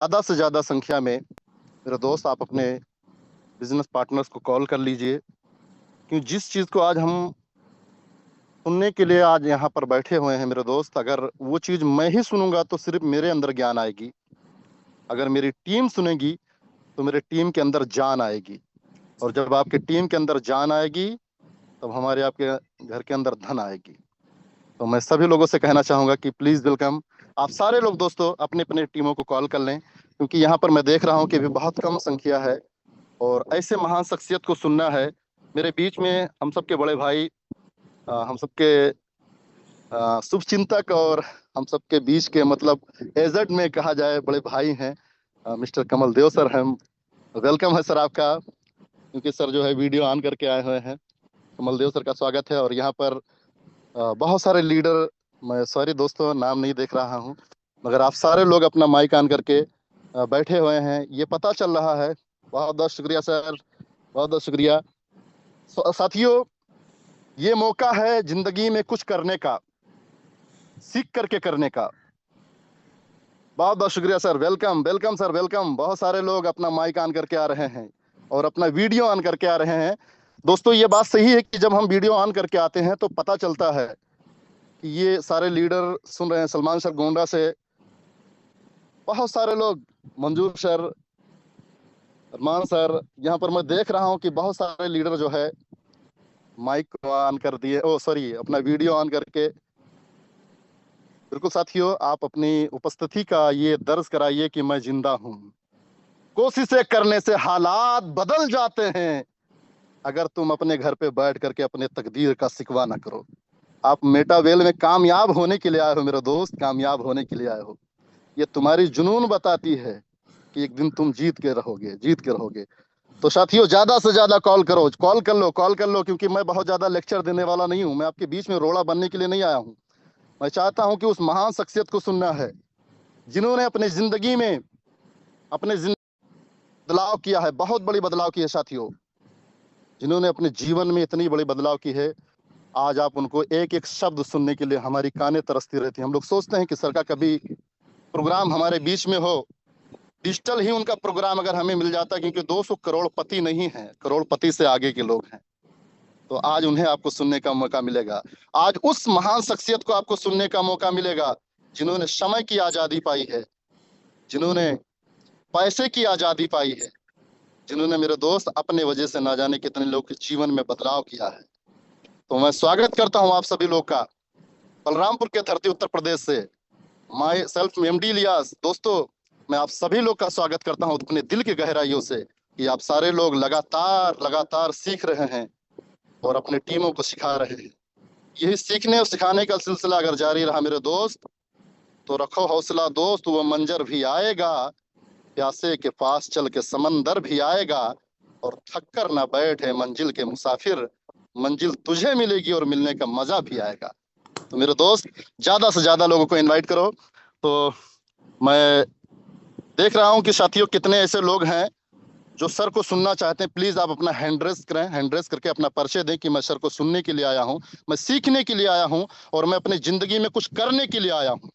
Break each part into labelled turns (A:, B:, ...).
A: ज़्यादा से ज़्यादा संख्या में मेरे दोस्त आप अपने बिजनेस पार्टनर्स को कॉल कर लीजिए, क्योंकि जिस चीज़ को आज हम सुनने के लिए आज यहाँ पर बैठे हुए हैं मेरे दोस्त, अगर वो चीज़ मैं ही सुनूंगा तो सिर्फ मेरे अंदर ज्ञान आएगी। अगर मेरी टीम सुनेगी तो मेरे टीम के अंदर जान आएगी, और जब आपकी टीम के अंदर जान आएगी तब हमारे आपके घर के अंदर धन आएगी। तो मैं सभी लोगों से कहना चाहूंगा कि प्लीज वेलकम, आप सारे लोग दोस्तों अपने अपने टीमों को कॉल कर लें, क्योंकि यहाँ पर मैं देख रहा हूँ कि अभी बहुत कम संख्या है और ऐसे महान शख्सियत को सुनना है। मेरे बीच में हम सबके बड़े भाई, हम सबके शुभ चिंतक, और हम सबके बीच के मतलब एजेड में कहा जाए बड़े भाई हैं, मिस्टर कमल देव सर हैं। वेलकम है सर आपका, क्योंकि सर जो है वीडियो ऑन करके आए हुए हैं। कमल देव सर का स्वागत है। और यहाँ पर बहुत सारे लीडर, मैं सॉरी दोस्तों नाम नहीं देख रहा हूँ, मगर आप सारे लोग अपना माइक ऑन करके बैठे हुए हैं, ये पता चल रहा है। बहुत बहुत शुक्रिया सर, बहुत बहुत शुक्रिया। साथियों, ये मौका है जिंदगी में कुछ करने का, सीख करके करने का। बहुत बहुत शुक्रिया sir, welcome welcome sir, welcome. बहुत सारे लोग अपना माइक ऑन करके आ रहे हैं और अपना वीडियो ऑन करके आ रहे हैं। दोस्तों ये बात सही है कि जब हम वीडियो ऑन करके आते हैं तो पता चलता है कि ये सारे लीडर सुन रहे हैं। सलमान सर गोंडा से बहुत सारे लोग, मंजूर सर, अरमान सर, यहाँ पर मैं देख रहा हूँ कि बहुत सारे लीडर जो है माइक ऑन कर दिए, ओ सॉरी अपना वीडियो ऑन करके। बिल्कुल साथियों, आप अपनी उपस्थिति का ये दर्ज कराइए कि मैं जिंदा हूँ। कोशिशें करने से हालात बदल जाते हैं, अगर तुम अपने घर पे बैठ करके अपने तकदीर का सिकवा ना करो। आप मेटावेल में कामयाब होने के लिए आए हो मेरे दोस्त, कामयाब होने के लिए आए हो। ये तुम्हारी जुनून बताती है कि एक दिन तुम जीत के रहोगे, जीत के रहोगे। तो साथियों ज्यादा से ज्यादा कॉल करो, कॉल कर लो, कॉल कर लो, क्योंकि मैं बहुत ज्यादा लेक्चर देने वाला नहीं हूं। मैं आपके बीच में रोड़ा बनने के लिए नहीं आया हूं। मैं चाहता हूं कि उस महान शख्सियत को सुनना है जिन्होंने अपने जिंदगी में अपने बदलाव किया है, बहुत बड़ी बदलाव की है साथियों। जिन्होंने अपने जीवन में इतनी बड़ी बदलाव की है, आज आप उनको एक एक शब्द सुनने के लिए हमारी कानें तरसती रहती हैं। हम लोग सोचते हैं कि सर का कभी प्रोग्राम हमारे बीच में हो, डिजिटल ही उनका प्रोग्राम अगर हमें मिल जाता, क्योंकि 200 करोड़पति नहीं है, करोड़पति से आगे के लोग हैं। तो आज उन्हें आपको सुनने का मौका मिलेगा। आज उस महान शख्सियत को आपको सुनने का मौका मिलेगा जिन्होंने समय की आजादी पाई है, जिन्होंने पैसे की आजादी पाई है, जिन्होंने मेरे दोस्त अपने वजह से ना जाने कितने लोग के जीवन में बदलाव किया है। तो मैं स्वागत करता हूं आप सभी लोग का, बलरामपुर के धरती उत्तर प्रदेश से, माई सेल्फ एमडी इलियास। दोस्तों मैं आप सभी लोग का स्वागत करता हूं अपने दिल की गहराइयों से, कि आप सारे लोग लगातार लगातार सीख रहे हैं और अपने टीमों को सिखा रहे हैं। यही सीखने और सिखाने का सिलसिला अगर जारी रहा मेरे दोस्त, तो रखो हौसला दोस्त, वो मंजर भी आएगा, प्यासे के पास चल के समंदर भी आएगा, और थक कर ना बैठे मंजिल के मुसाफिर, मंजिल तुझे मिलेगी और मिलने का मजा भी आएगा। तो मेरे दोस्त ज्यादा से ज्यादा लोगों को इनवाइट करो। तो मैं देख रहा हूं कि साथियों कितने ऐसे लोग हैं जो सर को सुनना चाहते हैं। प्लीज आप अपना हैंड रेस करें, हैंड रेस करके अपना परिचय दें कि मैं सर को सुनने के लिए आया हूं, मैं सीखने के लिए आया हूं, और मैं अपनी जिंदगी में कुछ करने के लिए आया हूं।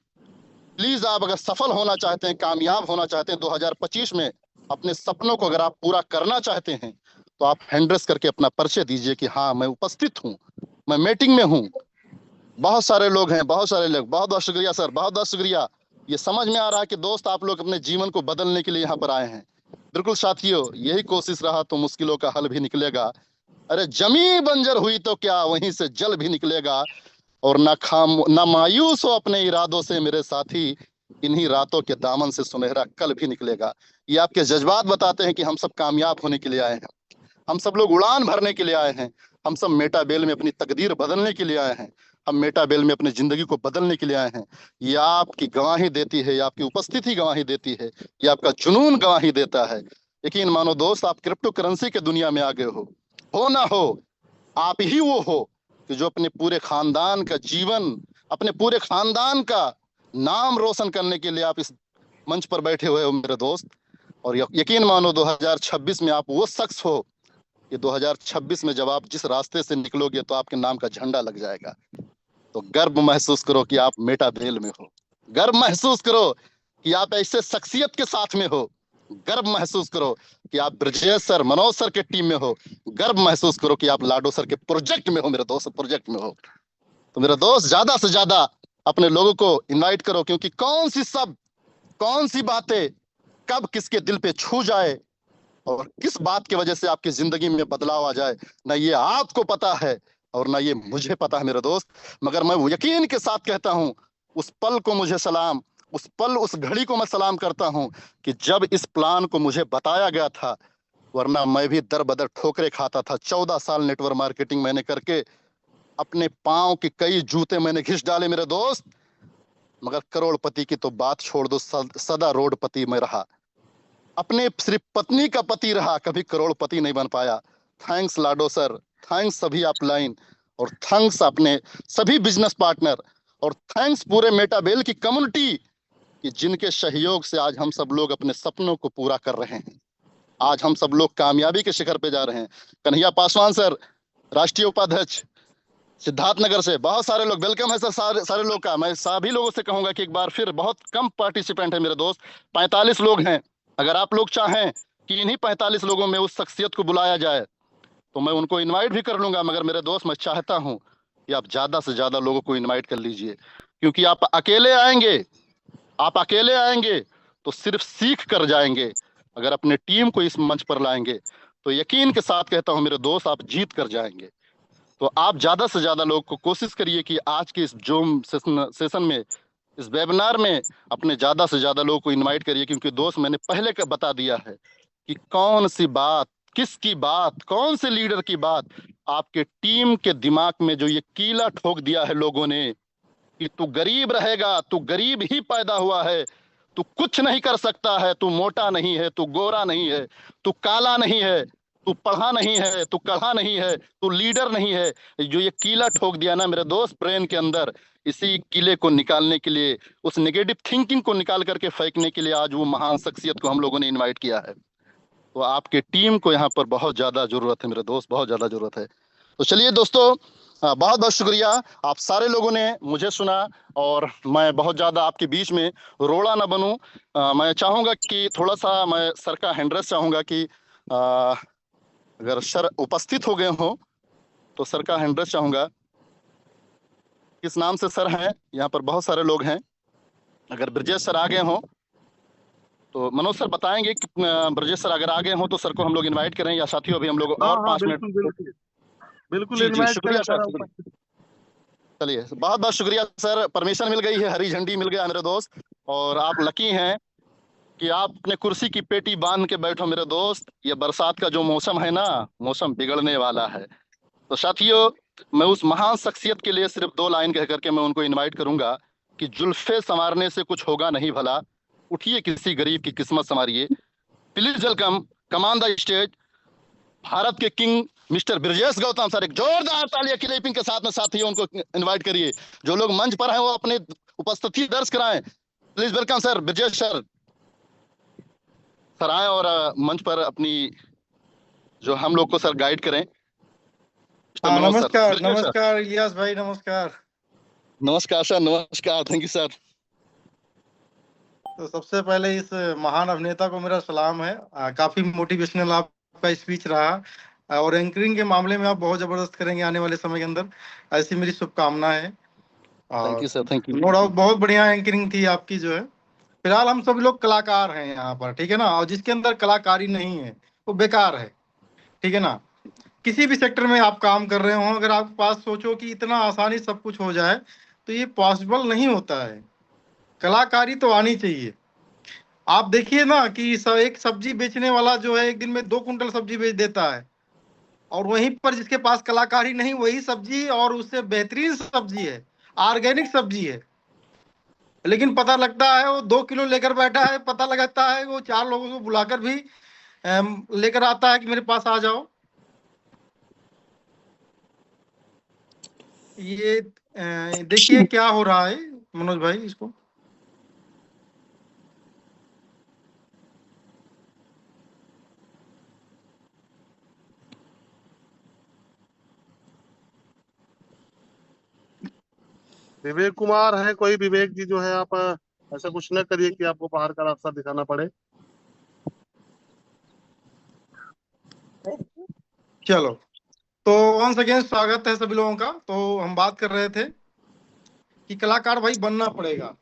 A: प्लीज आप अगर सफल होना चाहते हैं, कामयाब होना चाहते हैं 2025 में, अपने सपनों को अगर आप पूरा करना चाहते हैं, तो आप हैंड रेस करके अपना परिचय दीजिए कि हाँ मैं उपस्थित हूँ, मैं मीटिंग में हूँ। बहुत सारे लोग हैं, बहुत सारे लोग। बहुत बहुत शुक्रिया सर, बहुत बहुत शुक्रिया। ये समझ में आ रहा है कि दोस्त आप लोग अपने जीवन को बदलने के लिए यहाँ पर आए हैं। बिल्कुल साथियों, यही कोशिश रहा तो मुश्किलों का हल भी निकलेगा। अरे जमी बंजर हुई तो क्या, वहीं से जल भी निकलेगा। और ना मायूस हो अपने इरादों से मेरे साथी, इन्हीं रातों के दामन से सुनहरा कल भी निकलेगा। ये आपके जज्बात बताते हैं कि हम सब कामयाब होने के लिए आए हैं, हम सब लोग उड़ान भरने के लिए आए हैं, हम सब मेटाबेल में अपनी तकदीर बदलने के लिए आए हैं, हम मेटाबेल में अपनी जिंदगी को बदलने के लिए आए हैं। ये आपकी गवाही देती है, ये आपकी उपस्थिति गवाही देती है, ये आपका जुनून गवाही देता है। यकीन मानो दोस्त, आप क्रिप्टो करेंसी के दुनिया में आ गए हो ना हो, आप ही वो हो कि जो अपने पूरे खानदान का जीवन, अपने पूरे खानदान का नाम रोशन करने के लिए आप इस मंच पर बैठे हुए हो मेरे दोस्त। और यकीन मानो 2026 में आप वो शख्स हो कि 2026 में जब आप जिस रास्ते से निकलोगे तो आपके नाम का झंडा लग जाएगा। तो गर्व महसूस करो कि आप मेटाबेल में हो, गर्व महसूस करो कि आप ऐसे शख्सियत के साथ में हो, गर्व महसूस करो कि आप ब्रजेश सर, मनोज सर के टीम में हो। गर्व महसूस करो कि आप लाडो सर के प्रोजेक्ट में हो, मेरे दोस्त, प्रोजेक्ट में हो। तो मेरे दोस्त, ज्यादा से ज्यादा अपने लोगों को इनवाइट करो, क्योंकि कौन सी बातें कब किसके दिल पे छू जाए और किस बात की वजह से आपकी जिंदगी में बदलाव आ जाए, ना ये आपको पता है और ना ये मुझे पता है मेरे दोस्त। मगर मैं यकीन के साथ कहता हूं, उस पल को मुझे सलाम, उस पल, उस घड़ी को मैं सलाम करता हूं कि जब इस प्लान को मुझे बताया गया था। वरना मैं भी दर बदर ठोकरे खाता था। 14 साल नेटवर्क मार्केटिंग मैंने करके अपने पांव के कई जूते मैंने घिस डाले मेरे दोस्त, मगर करोड़पति की तो बात छोड़ दो, सदा रोडपति में रहा। अपने सिर्फ पत्नी का पति रहा, कभी करोड़पति नहीं बन पाया। थैंक्स लाडो सर, थैंक्स सभी अपलाइन, और थैंक्स अपने सभी बिजनेस पार्टनर, और थैंक्स पूरे मेटाबेल की कम्युनिटी, कि जिनके सहयोग से आज हम सब लोग अपने सपनों को पूरा कर रहे हैं। आज हम सब लोग कामयाबी के शिखर पे जा रहे हैं। कन्हैया पासवान सर, राष्ट्रीय उपाध्यक्ष, सिद्धार्थनगर से बहुत सारे लोग, वेलकम है सर, सारे सारे लोग का। मैं सभी लोगों से कहूंगा कि एक बार फिर, बहुत कम पार्टिसिपेंट है मेरे दोस्त, 45 लोग हैं। अगर आप लोग चाहें कि इन्हीं 45 लोगों में उस शख्सियत को बुलाया जाए तो मैं उनको इनवाइट भी कर लूंगा। मगर मेरे दोस्त, मैं चाहता हूं कि आप ज्यादा से ज्यादा लोगों को इनवाइट कर लीजिए, क्योंकि आप अकेले आएंगे तो सिर्फ सीख कर जाएंगे। अगर अपने टीम को इस मंच पर लाएंगे तो यकीन के साथ कहता हूं मेरे दोस्त, आप जीत कर जाएंगे। तो आप ज्यादा से ज्यादा लोग को कोशिश करिए कि आज के इस जूम सेशन में, इस वेबिनार में, अपने ज्यादा से ज्यादा लोगों को इनवाइट करिए। क्योंकि दोस्त, मैंने पहले का बता दिया है कि कौन सी बात, किसकी बात, कौन से लीडर की बात आपके टीम के दिमाग में जो ये कीला ठोक दिया है लोगों ने कि तू गरीब रहेगा, तू गरीब ही पैदा हुआ है, तू कुछ नहीं कर सकता है, तू मोटा नहीं है, तू गोरा नहीं है, तू काला नहीं है, तू पढ़ा नहीं है, तू कढ़ा नहीं है, तू लीडर नहीं है। जो ये कीला ठोक दिया ना मेरे दोस्त ब्रेन के अंदर, इसी कीले को निकालने के लिए, उस नेगेटिव थिंकिंग को निकाल करके फेंकने के लिए आज वो महान शख्सियत को हम लोगों ने इनवाइट किया है। तो आपके टीम को यहाँ पर बहुत ज्यादा जरूरत है मेरे दोस्त, बहुत ज्यादा जरूरत है। तो चलिए दोस्तों, बहुत बहुत शुक्रिया, आप सारे लोगों ने मुझे सुना। और मैं बहुत ज्यादा आपके बीच में रोड़ा ना बनूं। मैं चाहूंगा कि थोड़ा सा मैं सर का हैंड्रेस चाहूंगा कि अगर सर उपस्थित हो गए हो तो सर का हैंड्रेस चाहूंगा। किस नाम से सर हैं? यहाँ पर बहुत सारे लोग हैं। अगर ब्रजेश सर आ गए हो तो मनोज सर बताएंगे कि ब्रजेश सर अगर आ गए हो तो सर को हम लोग इनवाइट करें, या साथियों अभी हम लोग
B: हाँ
A: और
B: हाँ
A: 5 मिनट।
B: बिल्कुल बिल्कुल बिल्कुल
A: जी जी,
B: इनवाइट
A: शुक्रिया
B: करें
A: सर,
B: सर
A: शुक्रिया।
B: ऊपर।
A: चलिए, बहुत बहुत शुक्रिया सर, परमिशन मिल गई है, हरी झंडी मिल गया मेरे दोस्त। और आप लकी हैं कि आप अपने कुर्सी की पेटी बांध के बैठो मेरे दोस्त। ये बरसात का जो मौसम है ना, मौसम बिगड़ने वाला है। तो साथियों, मैं उस महान शख्सियत के लिए सिर्फ 2 लाइन कह करके मैं उनको इनवाइट करूंगा कि जुल्फे संवारने से कुछ होगा नहीं भला, उठिए किसी गरीब की किस्मत संवारिए। Please welcome, come on the stage, Bharat के king mister Brajesh Gautam sir. एक जोरदार तालियां क्लैपिंग के साथ में साथियों उनको इनवाइट करिए। जो लोग मंच पर हैं वो अपने उपस्थिति दर्ज कराएं। Please welcome sir, Brajesh sir. Sir आए और मंच पर अपनी, जो हम लोग को सर गाइड करें, मिस्टर
B: हाँ
A: मनोज सर,
B: नमस्कार
A: ब्रजेश सर।
B: नमस्कार इलियास भाई, नमस्कार।
A: नमस्कार सर, नमस्कार, थैंक यू सर।
B: तो सबसे पहले इस महान अभिनेता को मेरा सलाम है। काफी मोटिवेशनल आपका स्पीच रहा और एंकरिंग के मामले में आप बहुत जबरदस्त करेंगे आने वाले समय के अंदर, ऐसी मेरी शुभकामना है।
A: थैंक
B: और
A: you sir, thank you.
B: No doubt बहुत बढ़िया एंकरिंग थी आपकी जो है। फिलहाल हम सब लोग कलाकार हैं यहाँ पर, ठीक है ना, और जिसके अंदर कलाकारी नहीं है वो बेकार है, ठीक है ना। किसी भी सेक्टर में आप काम कर रहे हो, अगर आपके पास सोचो कि इतना आसानी सब कुछ हो जाए, तो ये पॉसिबल नहीं होता है। कलाकारी तो आनी चाहिए। आप देखिए ना कि एक सब्जी बेचने वाला जो है एक दिन में 2 कुंटल सब्जी बेच देता है, और वहीं पर जिसके पास कलाकारी नहीं, वही सब्जी और उससे बेहतरीन सब्जी है, ऑर्गेनिक सब्जी है, लेकिन पता लगता है वो 2 किलो लेकर बैठा है, पता लगता है वो 4 लोगों को बुलाकर भी लेकर आता है कि मेरे पास आ जाओ। ये देखिए क्या हो रहा है मनोज भाई, इसको।
C: विवेक कुमार है कोई? विवेक जी जो है, आप ऐसा कुछ न करिए कि आपको बाहर का रास्ता दिखाना पड़े।
B: चलो, तो वंस अगेन स्वागत है सभी लोगों का। तो हम बात कर रहे थे कि कलाकार भाई बनना पड़ेगा।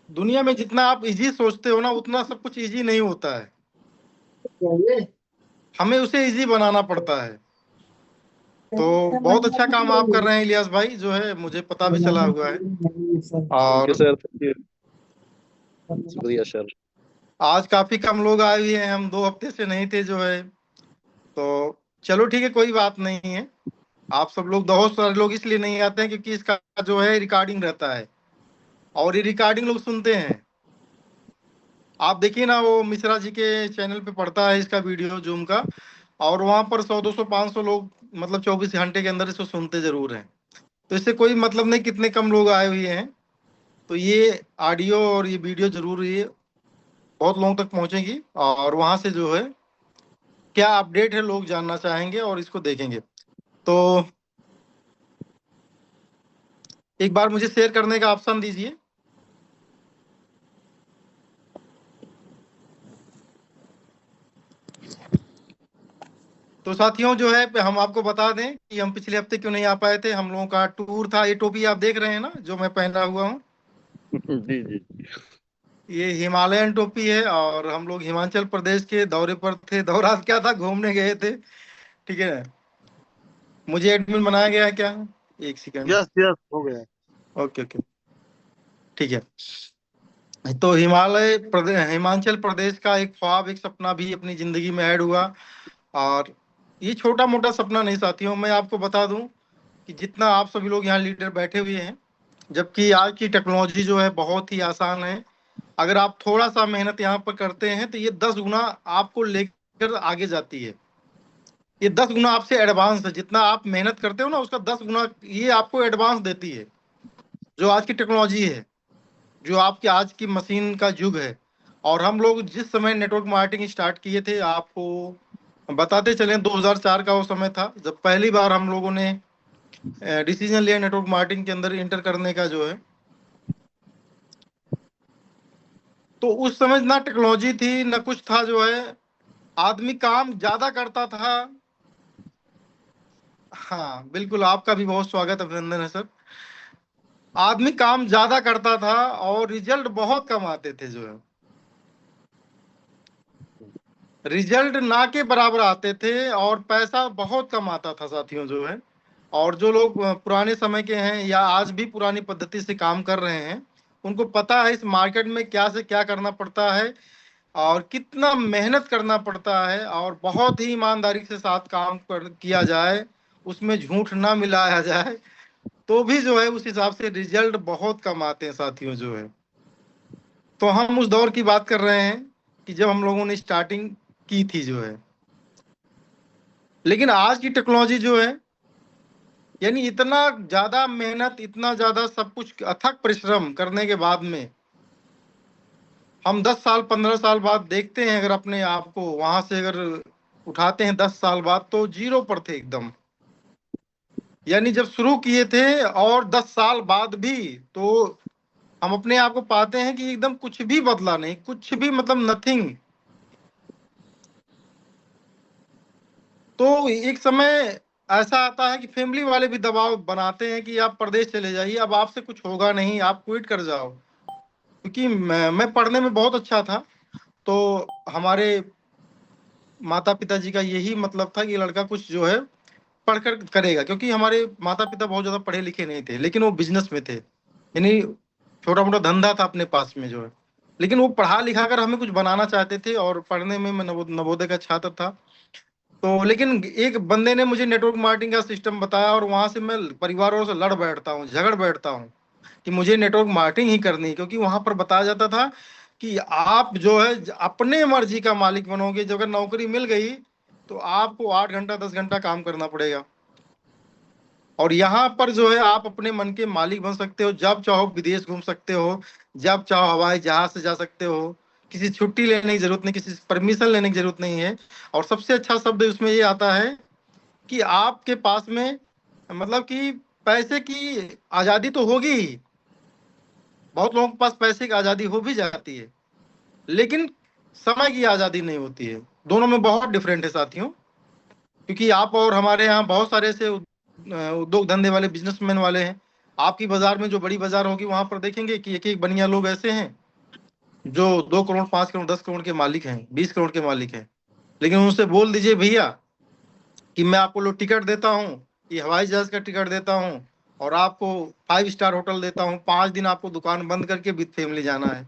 B: दुनिया में जितना आप इजी सोचते हो ना, उतना सब कुछ इजी नहीं होता है, हमें उसे इजी बनाना पड़ता है। तो बहुत अच्छा काम आप कर रहे हैं इलियास भाई, जो है मुझे पता भी चला हुआ है।
D: थैंक यू
B: और
D: सर, थैंक यू, शुक्रिया सर।
B: आज काफी कम लोग आए हुए हैं, हम 2 हफ्ते से नहीं थे जो है। तो चलो ठीक है, कोई बात नहीं है। आप सब लोग, बहुत सारे लोग इसलिए नहीं आते हैं क्योंकि इसका जो है रिकॉर्डिंग रहता है, और ये रिकॉर्डिंग लोग सुनते हैं। आप देखिए ना, वो मिश्रा जी के चैनल पे पड़ता है इसका वीडियो जूम का, और वहां पर 100, 200, 500 लोग मतलब 24 घंटे के अंदर इसको सुनते जरूर हैं। तो इससे कोई मतलब नहीं कितने कम लोग आए हुए हैं। तो ये ऑडियो और ये वीडियो जरूर ये बहुत लोगों तक पहुंचेगी, और वहां से जो है क्या अपडेट है लोग जानना चाहेंगे और इसको देखेंगे। तो एक बार मुझे शेयर करने का ऑप्शन दीजिए। तो साथियों जो है हम आपको बता दें कि हम पिछले हफ्ते क्यों नहीं आ पाए थे। हम लोगों का टूर था। ये टोपी आप देख रहे हैं ना जो मैं पहना हुआ हूँ,
D: जी जी।
B: ये हिमालयन टोपी है। और हम लोग हिमाचल प्रदेश के दौरे पर थे। दौरा क्या था, घूमने गए थे, ठीक है। मुझे एडमिन बनाया गया है क्या? एक सेकंड।
C: यस यस, हो गया।
B: ओके ओके, ठीक है। तो हिमाचल प्रदेश का एक ख्वाब, एक सपना भी अपनी जिंदगी में ऐड हुआ। और ये छोटा मोटा सपना नहीं साथियों, मैं आपको बता दूं कि जितना आप सभी लोग यहाँ लीडर बैठे हुए हैं, जबकि आज की टेक्नोलॉजी जो है बहुत ही आसान है। अगर आप थोड़ा सा मेहनत यहाँ पर करते हैं तो ये 10 गुना आपको लेकर आगे जाती है। ये 10 गुना आपसे एडवांस है। जितना आप मेहनत करते हो ना, उसका 10 गुना ये आपको एडवांस देती है। जो आज की टेक्नोलॉजी है, जो आपके आज की मशीन का युग है। और हम लोग जिस समय नेटवर्क मार्केटिंग स्टार्ट किए थे, आपको बताते चले, 2004 का वो समय था जब पहली बार हम लोगों ने डिसीजन लिया नेटवर्क मार्केटिंग के अंदर इंटर करने का जो है। तो उस समय ना टेक्नोलॉजी थी ना कुछ था जो है। आदमी काम ज्यादा करता था। हाँ बिल्कुल, आपका भी बहुत स्वागत, अभिनंदन है सर। आदमी काम ज्यादा करता था और रिजल्ट बहुत कम आते थे जो है। रिजल्ट ना के बराबर आते थे और पैसा बहुत कम आता था साथियों जो है। और जो लोग पुराने समय के हैं या आज भी पुरानी पद्धति से काम कर रहे हैं, उनको पता है इस मार्केट में क्या से क्या करना पड़ता है और कितना मेहनत करना पड़ता है, और बहुत ही ईमानदारी के साथ काम किया जाए, उसमें झूठ ना मिलाया जाए, तो भी जो है उस हिसाब से रिजल्ट बहुत कम आते हैं साथियों जो है। तो हम उस दौर की बात कर रहे हैं कि जब हम लोगों ने स्टार्टिंग की थी जो है। लेकिन आज की टेक्नोलॉजी जो है, यानी इतना ज्यादा मेहनत, इतना ज्यादा सब कुछ अथक परिश्रम करने के बाद में हम 10 साल 15 साल बाद देखते हैं, अगर अपने आप को वहां से अगर उठाते हैं 10 साल बाद, तो जीरो पर थे एकदम। यानी जब शुरू किए थे और 10 साल बाद भी, तो हम अपने आप को पाते हैं कि एकदम कुछ भी बदला नहीं, कुछ भी मतलब नथिंग। तो एक समय ऐसा आता है कि फैमिली वाले भी दबाव बनाते हैं कि आप प्रदेश चले जाइए, अब आपसे कुछ होगा नहीं, आप क्विट कर जाओ। क्योंकि मैं पढ़ने में बहुत अच्छा था, तो हमारे माता पिता जी का यही मतलब था कि लड़का कुछ जो है पढ़कर करेगा। क्योंकि हमारे माता पिता बहुत ज्यादा पढ़े लिखे नहीं थे, लेकिन वो बिजनेस में थे, यानी छोटा मोटा धंधा था अपने पास में जो है। लेकिन वो पढ़ा लिखा कर हमें कुछ बनाना चाहते थे, और पढ़ने में मैं नवोदय का छात्र था। तो लेकिन एक बंदे ने मुझे नेटवर्क मार्केटिंग का सिस्टम बताया, और वहां से मैं परिवार वालों से लड़ बैठता हूँ, झगड़ बैठता हूँ कि मुझे नेटवर्क मार्केटिंग ही करनी है। क्योंकि वहां पर बताया जाता था कि आप जो है अपने मर्जी का मालिक बनोगे। जब अगर नौकरी मिल गई तो आपको 8 घंटा 10 घंटा काम करना पड़ेगा। और यहाँ पर जो है आप अपने मन के मालिक बन सकते हो, जब चाहो विदेश घूम सकते हो, जब चाहो हवाई जहाज से जा सकते हो, किसी छुट्टी लेने की जरूरत नहीं, किसी परमिशन लेने की जरूरत नहीं है। और सबसे अच्छा शब्द उसमें ये आता है कि आपके पास में मतलब कि पैसे की आजादी तो होगी ही, बहुत लोगों के पास पैसे की आजादी हो भी जाती है, लेकिन समय की आजादी नहीं होती है। दोनों में बहुत डिफरेंट है साथियों। क्योंकि आप और हमारे यहाँ बहुत सारे ऐसे उद्योग धंधे वाले बिजनेसमैन वाले हैं। आपकी बाजार में जो बड़ी बाजार होगी वहां पर देखेंगे कि एक एक बनिया लोग ऐसे हैं जो 2 करोड़, 5 करोड़, 10 करोड़ के मालिक हैं, 20 करोड़ के मालिक हैं। लेकिन उनसे बोल दीजिए भैया कि मैं आपको लो टिकट देता हूँ, ये हवाई जहाज का टिकट देता हूँ, और आपको 5 स्टार होटल देता हूँ, 5 दिन आपको दुकान बंद करके विद फैमिली जाना है।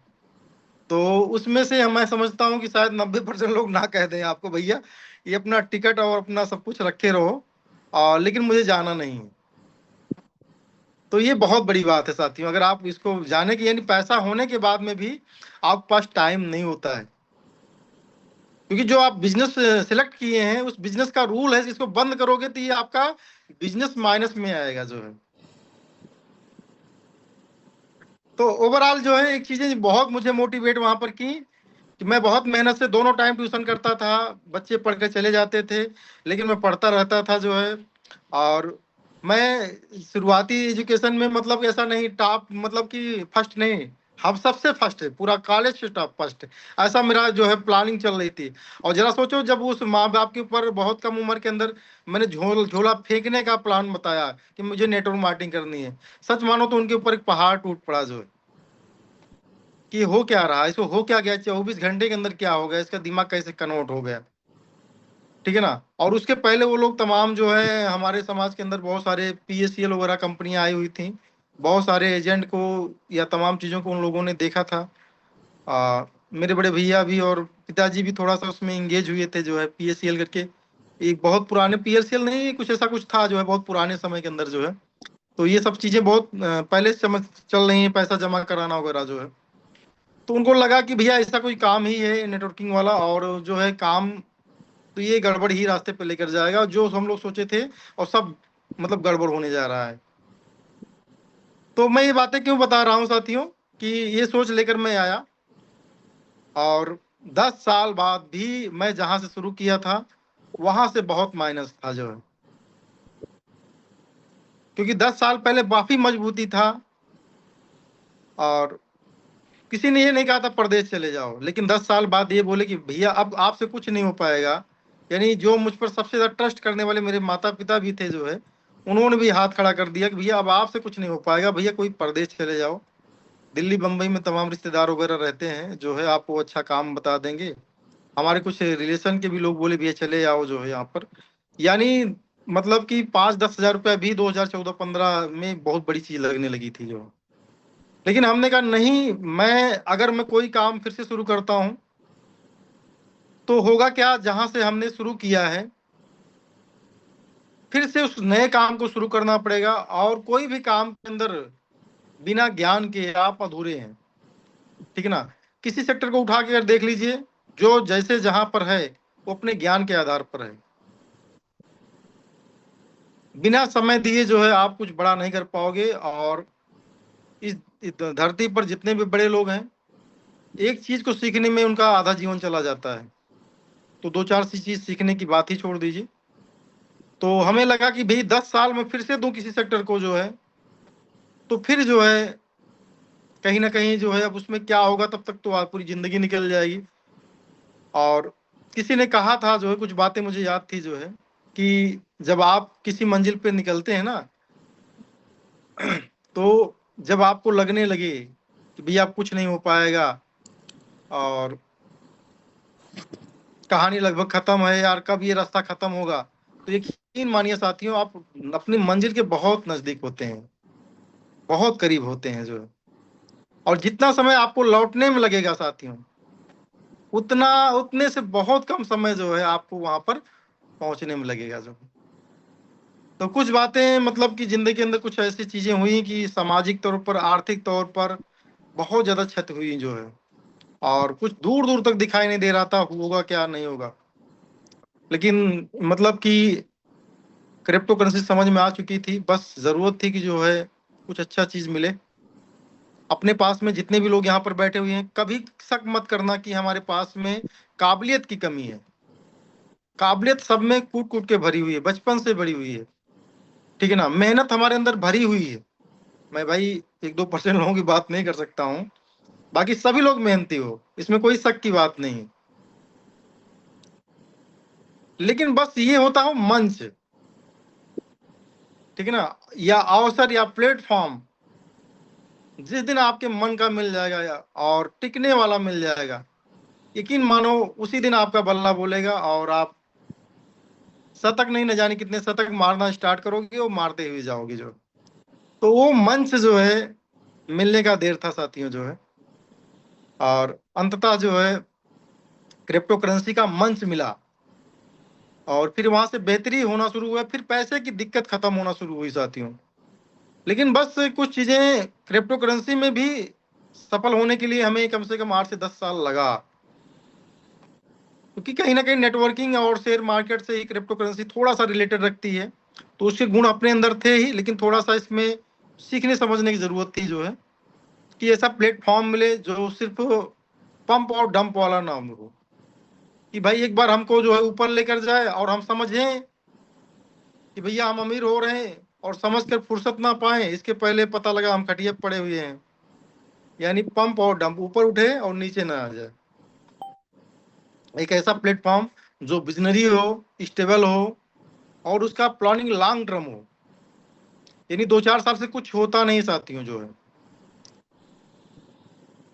B: तो उसमें से मैं समझता हूँ कि शायद 90% लोग ना कह दें आपको भैया ये अपना टिकट और अपना सब कुछ रखे रहो, लेकिन मुझे जाना नहीं है। तो ये बहुत बड़ी बात है साथियों, अगर आप इसको जाने की, यानी पैसा होने के बाद में भी आपके पास टाइम नहीं होता है। क्योंकि जो आप बिजनेस सिलेक्ट किए हैं उस बिजनेस का रूल है, इसको बंद करोगे तो ये आपका बिजनेस माइनस में आएगा जो है। तो ओवरऑल जो है एक चीजें बहुत मुझे मोटिवेट वहां पर की कि मैं बहुत मेहनत से दोनों टाइम ट्यूशन करता था, बच्चे पढ़ के चले जाते थे, लेकिन मैं पढ़ता रहता था जो है। और मैं शुरुआती एजुकेशन में मतलब ऐसा नहीं टॉप, मतलब कि फर्स्ट नहीं, हम सबसे फर्स्ट है, पूरा कॉलेज से टॉप फर्स्ट है, ऐसा मेरा जो है प्लानिंग चल रही थी। और जरा सोचो जब उस माँ बाप के ऊपर बहुत कम उम्र के अंदर मैंने झोला फेंकने का प्लान बताया कि मुझे नेटवर्क मार्केटिंग करनी है, सच मानो तो उनके ऊपर एक पहाड़ टूट पड़ा जो है कि हो क्या रहा है, इसको हो क्या गया, 24 घंटे के अंदर क्या हो गया, इसका दिमाग कैसे कन्वर्ट हो गया, ठीक है ना। और उसके पहले वो लोग तमाम जो है हमारे समाज के अंदर बहुत सारे PACL वगैरह कंपनियां आई हुई थी, बहुत सारे एजेंट को या तमाम चीजों को उन लोगों ने देखा था। मेरे बड़े भैया भी और पिताजी भी थोड़ा सा उसमें इंगेज हुए थे जो है, PACL करके एक बहुत पुराने, PACL नहीं कुछ ऐसा कुछ था जो है, बहुत पुराने समय के अंदर जो है। तो ये सब चीजें बहुत पहले से चल रही हैं, पैसा जमा कराना वगैरह जो है। तो उनको लगा कि भैया ऐसा कोई काम ही है नेटवर्किंग वाला, और जो है काम तो ये गड़बड़ ही रास्ते पे लेकर जाएगा, जो हम लोग सोचे थे और सब मतलब गड़बड़ होने जा रहा है। तो मैं ये बातें क्यों बता रहा हूँ साथियों कि ये सोच लेकर मैं आया, और 10 साल बाद भी मैं जहां से शुरू किया था वहां से बहुत माइनस था जो है। क्योंकि 10 साल पहले काफी मजबूती था, और किसी ने ये नहीं कहा था प्रदेश चले जाओ, लेकिन 10 साल बाद ये बोले कि भैया अब आपसे कुछ नहीं हो पाएगा। यानी जो मुझ पर सबसे ज्यादा ट्रस्ट करने वाले मेरे माता पिता भी थे जो है, उन्होंने भी हाथ खड़ा कर दिया कि भैया अब आपसे कुछ नहीं हो पाएगा, भैया कोई प्रदेश चले जाओ, दिल्ली बम्बई में तमाम रिश्तेदार वगैरह रहते हैं जो है, आपको अच्छा काम बता देंगे। हमारे कुछ रिलेशन के भी लोग बोले भैया चले आओ जो है यहाँ पर। यानी मतलब कि 5-10 हज़ार रुपया भी 2014-15 में बहुत बड़ी चीज लगने लगी थी जो। लेकिन हमने कहा नहीं, अगर मैं कोई काम फिर से शुरू करता हूं तो होगा क्या, जहां से हमने शुरू किया है फिर से उस नए काम को शुरू करना पड़ेगा, और कोई भी काम के अंदर बिना ज्ञान के आप अधूरे हैं, ठीक है ना। किसी सेक्टर को उठा के अगर देख लीजिए, जो जैसे जहां पर है वो अपने ज्ञान के आधार पर है। बिना समय दिए जो है आप कुछ बड़ा नहीं कर पाओगे। और इस धरती पर जितने भी बड़े लोग हैं, एक चीज को सीखने में उनका आधा जीवन चला जाता है, तो 2-4 सी चीज सीखने की बात ही छोड़ दीजिए। तो हमें लगा कि भाई 10 साल में फिर से दूं किसी सेक्टर को जो है, तो फिर जो है कहीं ना कहीं जो है अब उसमें क्या होगा, तब तक तो पूरी जिंदगी निकल जाएगी। और किसी ने कहा था जो है, कुछ बातें मुझे याद थी जो है, कि जब आप किसी मंजिल पे निकलते हैं ना, तो जब आपको लगने लगे कि भैया अब कुछ नहीं हो पाएगा और कहानी लगभग खत्म है यार, कब ये रास्ता खत्म होगा, तो यकीन मानिए साथियों आप अपनी मंजिल के बहुत नजदीक होते हैं, बहुत करीब होते हैं जो है। और जितना समय आपको लौटने में लगेगा साथियों, उतने से बहुत कम समय जो है आपको वहां पर पहुंचने में लगेगा जो। तो कुछ बातें मतलब कि जिंदगी के अंदर कुछ ऐसी चीजें हुई कि सामाजिक तौर पर, आर्थिक तौर पर बहुत ज्यादा क्षति हुई जो है, और कुछ दूर दूर तक दिखाई नहीं दे रहा था होगा क्या नहीं होगा। लेकिन मतलब कि क्रिप्टो करेंसी समझ में आ चुकी थी, बस जरूरत थी कि जो है कुछ अच्छा चीज मिले। अपने पास में जितने भी लोग यहाँ पर बैठे हुए हैं, कभी शक मत करना कि हमारे पास में काबिलियत की कमी है। काबिलियत सब में कूट कूट के भरी हुई है, बचपन से भरी हुई है, ठीक है ना। मेहनत हमारे अंदर भरी हुई है। मैं भाई 1-2% लोगों की बात नहीं कर सकता हूँ, बाकी सभी लोग मेहनती हो, इसमें कोई शक की बात नहीं है। लेकिन बस ये होता हो मंच, ठीक है ना, या अवसर या प्लेटफॉर्म जिस दिन आपके मन का मिल जाएगा और टिकने वाला मिल जाएगा, यकीन मानो उसी दिन आपका बल्ला बोलेगा और आप शतक नहीं न जाने कितने शतक मारना स्टार्ट करोगे और मारते हुए जाओगे जो। तो वो मंच जो है मिलने का देर था साथियों जो है, और अंततः जो है क्रिप्टो करेंसी का मंच मिला और फिर वहां से बेहतरी होना शुरू हुआ, फिर पैसे की दिक्कत खत्म होना शुरू हुई साथियों। लेकिन बस कुछ चीजें क्रिप्टो करेंसी में भी सफल होने के लिए हमें कम से कम 8 से 10 साल लगा, क्योंकि कहीं ना कहीं नेटवर्किंग और शेयर मार्केट से ही क्रिप्टो करेंसी थोड़ा सा रिलेटेड रखती है, तो उसके गुण अपने अंदर थे ही, लेकिन थोड़ा सा इसमें सीखने समझने की जरूरत थी जो है, कि ऐसा प्लेटफॉर्म मिले जो सिर्फ पंप और डंप वाला ना हो, कि भाई एक बार हमको जो है ऊपर लेकर जाए और हम समझें कि भैया हम अमीर हो रहे हैं और समझ कर फुर्सत ना पाए, इसके पहले पता लगा हम खटिया पड़े हुए हैं। यानी पंप और डंप, ऊपर उठे और नीचे ना आ जाए। एक ऐसा प्लेटफॉर्म जो विजनरी हो, स्टेबल हो और उसका प्लानिंग लॉन्ग टर्म हो, यानी 2-4 साल से कुछ होता नहीं साथियों जो है,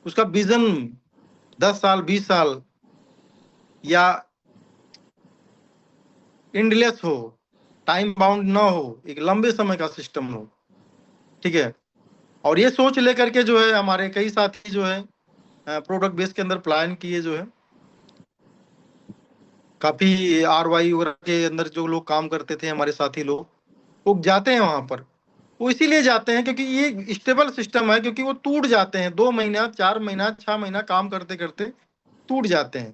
B: उसका विजन 10 साल 20 साल या एंडलेस हो, टाइम बाउंड ना हो, एक लंबे समय का सिस्टम हो, ठीक है। और ये सोच लेकर के जो है हमारे कई साथी जो है प्रोडक्ट बेस के अंदर प्लान किए जो है, काफी RY वगैरह के अंदर जो लोग काम करते थे हमारे साथी लोग, वो जाते हैं वहां पर। वो इसीलिए जाते हैं क्योंकि ये स्टेबल सिस्टम है, क्योंकि वो टूट जाते हैं 2 महीना 4 महीना 6 महीना काम करते करते टूट जाते हैं।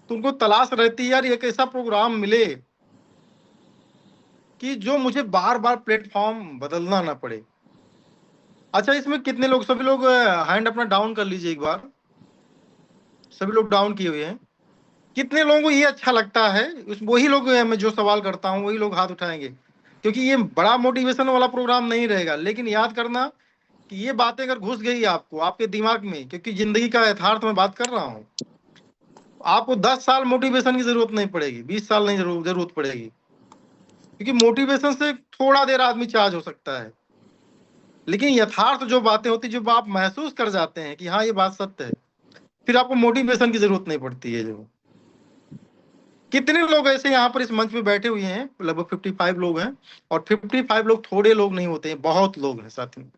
B: तो उनको तलाश रहती है यार एक ऐसा प्रोग्राम मिले कि जो मुझे बार बार प्लेटफॉर्म बदलना ना पड़े। अच्छा, इसमें कितने लोग, सभी लोग हैंड अपना डाउन कर लीजिए एक बार, सभी लोग डाउन किए हुए हैं। कितने लोगों को ये अच्छा लगता है, उस वही लोग मैं जो सवाल करता हूँ वही लोग हाथ उठाएंगे, क्योंकि ये बड़ा मोटिवेशन वाला प्रोग्राम नहीं रहेगा। लेकिन याद करना कि ये बातें अगर घुस गई आपको आपके दिमाग में, क्योंकि जिंदगी का यथार्थ में बात कर रहा हूँ, आपको 10 साल मोटिवेशन की जरूरत नहीं पड़ेगी, 20 साल नहीं जरूरत पड़ेगी, क्योंकि मोटिवेशन से थोड़ा देर आदमी चार्ज हो सकता है, लेकिन यथार्थ जो बातें होती जो आप महसूस कर जाते हैं कि हाँ ये बात सत्य है, फिर आपको मोटिवेशन की जरूरत नहीं पड़ती है। जो कितने लोग ऐसे यहाँ पर इस मंच में बैठे हुए हैं, लगभग 55 लोग हैं, और 55 लोग थोड़े लोग नहीं होते हैं, बहुत लोग हैं साथ में,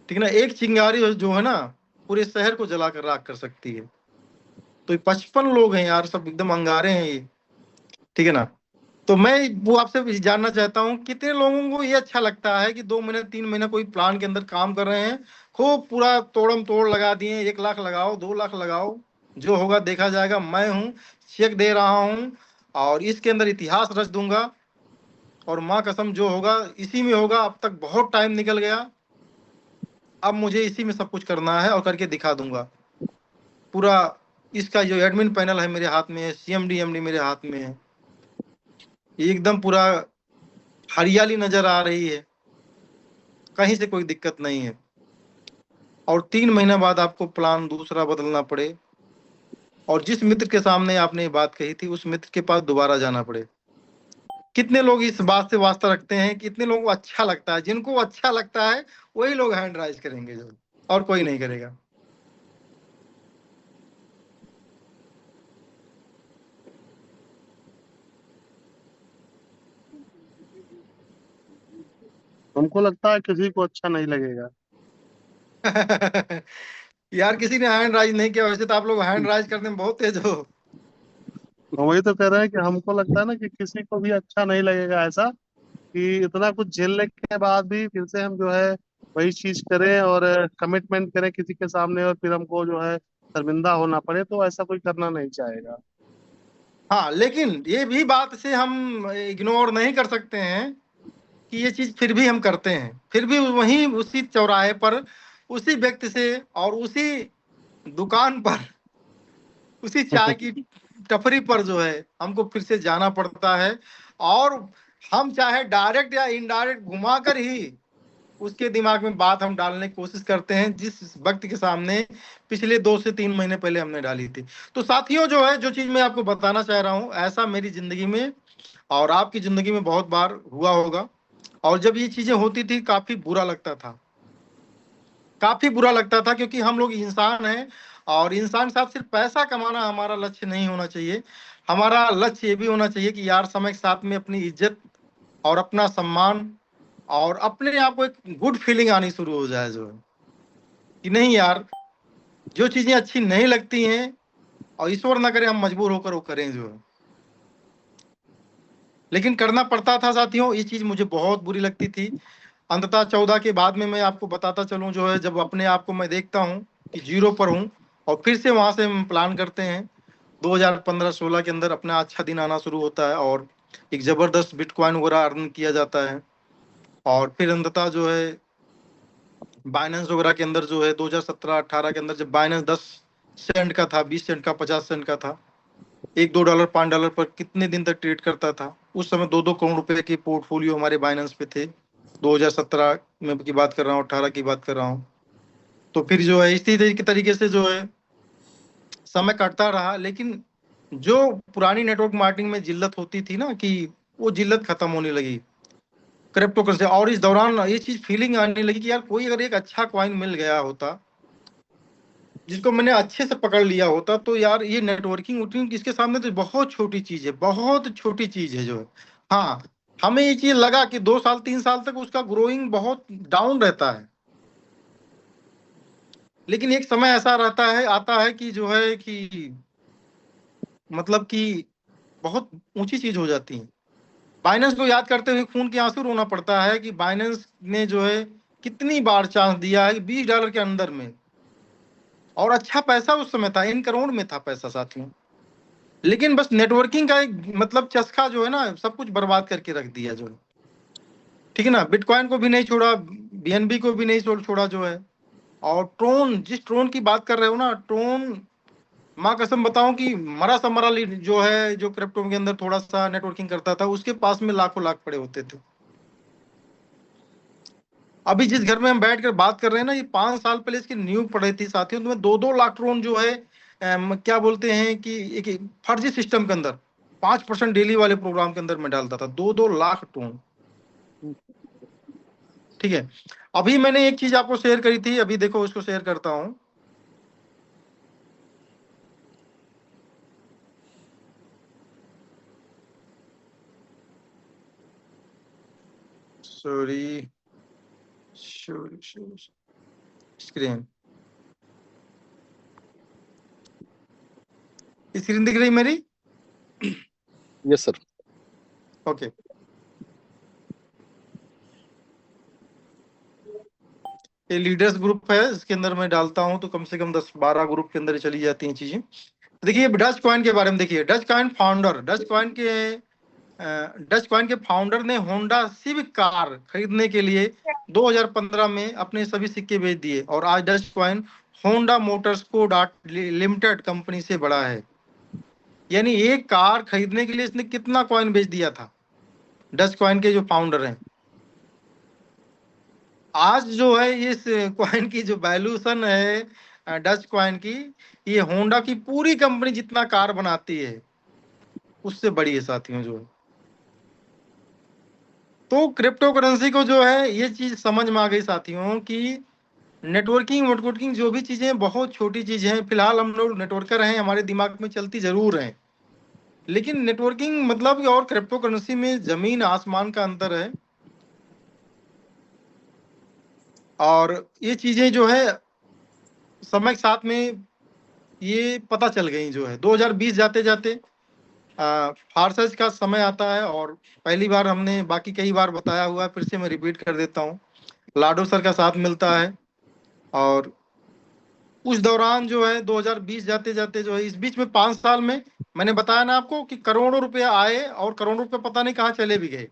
B: ठीक है ना। एक चिंगारी जो है ना पूरे शहर को जलाकर राख कर सकती है। तो 55 लोग हैं यार, सब एकदम अंगारे हैं ये, ठीक है ना। तो मैं वो आपसे जानना चाहता हूँ कितने लोगों को ये अच्छा लगता है कि 2 महीने 3 महीने कोई प्लान के अंदर काम कर रहे हैं, खूब पूरा तोड़म तोड़ लगा दिए, 1 लाख लगाओ 2 लाख लगाओ, जो होगा देखा जाएगा, मैं हूँ, चेक दे रहा हूँ और इसके अंदर इतिहास रच दूंगा, और माँ कसम जो होगा इसी में होगा। अब तक बहुत टाइम निकल गया, अब मुझे इसी में सब कुछ करना है और करके दिखा दूंगा। पूरा इसका जो एडमिन पैनल है मेरे हाथ में है, CMD MD मेरे हाथ में है, एकदम पूरा हरियाली नजर आ रही है, कहीं से कोई दिक्कत नहीं है। और 3 महीने बाद आपको प्लान दूसरा बदलना पड़े, और जिस मित्र के सामने आपने ये बात कही थी उस मित्र के पास दोबारा जाना पड़े। कितने लोग इस बात से वास्ता रखते हैं, कितने लोगों को अच्छा लगता है? जिनको अच्छा लगता है वही लोग हैंड राइज करेंगे, जो और कोई नहीं करेगा।
C: हमको लगता है किसी को अच्छा नहीं लगेगा।
B: यार किसी ने हैंड राइज नहीं किया, वैसे तो आप लोग हैंड राइज करने में बहुत तेज हो।
C: हम वही तो कह रहे हैं कि हमको लगता है ना कि किसी को भी अच्छा नहीं लगेगा ऐसा, कि इतना कुछ झेलने के बाद भी फिर से हम जो है वही चीज करें और कमिटमेंट करें किसी के सामने, और फिर हमको जो है शर्मिंदा होना पड़े, तो ऐसा कोई करना नहीं चाहेगा।
B: हाँ, लेकिन ये भी बात से हम इग्नोर नहीं कर सकते हैं कि ये चीज फिर भी हम करते हैं, फिर भी वहीं उसी चौराहे पर उसी व्यक्ति से और उसी दुकान पर उसी चाय की टपरी पर जो है हमको फिर से जाना पड़ता है। और हम चाहे डायरेक्ट या इनडायरेक्ट घुमाकर ही उसके दिमाग में बात हम डालने की कोशिश करते हैं जिस वक्त के सामने पिछले 2 से 3 महीने पहले हमने डाली थी। तो साथियों जो है, जो चीज मैं आपको बताना चाह रहा हूँ, ऐसा मेरी जिंदगी में और आपकी जिंदगी में बहुत बार हुआ होगा। और जब ये चीजें होती थी काफी बुरा लगता था, काफी बुरा लगता था, क्योंकि हम लोग इंसान हैं और इंसान के साथ सिर्फ पैसा कमाना हमारा लक्ष्य नहीं होना चाहिए। हमारा लक्ष्य ये भी होना चाहिए कि यार समय के साथ में अपनी इज्जत और अपना सम्मान और अपने आप को एक गुड फीलिंग आनी शुरू हो जाए, जो है कि नहीं यार, जो चीजें अच्छी नहीं लगती हैं और ईश्वर ना करे हम मजबूर होकर वो करें, जो है लेकिन करना पड़ता था साथियों। ये चीज मुझे बहुत बुरी लगती थी। अंततः 14 के बाद में मैं आपको बताता चलूं, जो है जब अपने आप को मैं देखता हूं कि जीरो पर हूं और फिर से वहां से हम प्लान करते हैं, 2015-16 के अंदर अपना अच्छा दिन आना शुरू होता है और एक जबरदस्त बिटकॉइन वगैरह अर्न किया जाता है। और फिर अंततः जो है बाइनेंस वगैरह के अंदर जो है 2017-18 के अंदर जब बाइनेंस 10 सेंट का था, 20 सेंट का, 50 सेंट का था, $1-2 $5 पर कितने दिन तक ट्रेड करता था। उस समय 2-2 करोड़ रुपए के पोर्टफोलियो हमारे बाइनेंस पे थे। 2017 में की बात कर रहा हूँ, 18 की बात कर रहा हूँ। तो फिर जो है इसी तरीके से जो है समय कटता रहा, लेकिन जो पुरानी नेटवर्क मार्केटिंग में जिल्लत होती थी ना, कि वो जिल्लत खत्म होने लगी क्रिप्टो करेंसी। और इस दौरान ये चीज फीलिंग आने लगी कि यार कोई अगर एक अच्छा कॉइन मिल गया होता जिसको मैंने अच्छे से पकड़ लिया होता, तो यार ये नेटवर्किंग वुटवर्किंग इसके सामने तो बहुत छोटी चीज है, बहुत छोटी चीज है जो है। हाँ, हमें ये चीज लगा कि 2 साल 3 साल तक उसका ग्रोइंग बहुत डाउन रहता है, लेकिन एक समय ऐसा रहता है, आता है कि जो है कि मतलब कि बहुत ऊंची चीज हो जाती है। बाइनेंस को याद करते हुए खून के आंसू रोना पड़ता है कि बाइनेंस ने जो है कितनी बार चांस दिया है $20 के अंदर में, और अच्छा पैसा उस समय था, इन करोड़ में था पैसा साथियों, लेकिन बस नेटवर्किंग का एक मतलब चस्का जो है ना, सब कुछ बर्बाद करके रख दिया जो है। ठीक है ना, बिटकॉइन को भी नहीं छोड़ा, बीएनबी को भी नहीं छोड़ा जो है। और ट्रोन, जिस ट्रोन की बात कर रहे हो ना, ट्रोन माँ कसम बताऊं कि मरा सा मरा लीड जो है, जो क्रिप्टो के अंदर थोड़ा सा नेटवर्किंग करता था, उसके पास में लाखों लाख पड़े होते थे। अभी जिस घर में हम बैठ कर बात कर रहे हैं ना, ये 5 साल पहले इसकी न्यू पड़ी थी साथियों, तो मैं 2-2 लाख ट्रोन जो है क्या बोलते हैं कि एक फर्जी सिस्टम के अंदर 5% डेली वाले प्रोग्राम के अंदर मैं डालता था 2-2 लाख ट्रोन। ठीक है, अभी मैंने एक चीज आपको शेयर करी थी, अभी देखो उसको शेयर करता हूं। सॉरी, स्क्रीन, स्क्रीन दिख रही मेरी?
A: Yes sir.
B: ओके, ये लीडर्स ग्रुप है, इसके अंदर मैं डालता हूं तो कम से कम 10-12 ग्रुप के अंदर चली जाती हैं चीजें। देखिए डच कॉइन के बारे में देखिए, डच कॉइन के फाउंडर ने होंडा सिविक कार खरीदने के लिए 2015 में अपने सभी सिक्के बेच दिए, और आज डच कॉइन होंडा मोटर्स को लिमिटेड कंपनी से बड़ा है। यानी एक कार खरीदने के लिए इसने कितना कॉइन बेच दिया था, डच कॉइन के जो फाउंडर हैं। आज जो है इस कॉइन की जो वैल्यूएशन है डच कॉइन की, ये होंडा की पूरी कंपनी जितना कार बनाती है उससे बड़ी है साथियों जो है। तो क्रिप्टो करेंसी को जो है ये चीज समझ में आ गई साथियों कि नेटवर्किंग जो भी चीजें बहुत छोटी चीजें हैं। फिलहाल हम लोग नेटवर्कर हैं, हमारे दिमाग में चलती जरूर है, लेकिन नेटवर्किंग मतलब और क्रिप्टो करेंसी में जमीन आसमान का अंतर है। और ये चीजें जो है समय के साथ में ये पता चल गई जो है। 2020 जाते जाते फारसेज का समय आता है, और पहली बार हमने बाकी कई बार बताया हुआ है, फिर से मैं रिपीट कर देता हूँ, लाडो सर का साथ मिलता है। और उस दौरान जो है 2020 जाते जाते जो है, इस बीच में 5 साल में मैंने बताया ना आपको कि करोड़ों रुपए आए और करोड़ों रुपए पता नहीं कहाँ चले भी गए।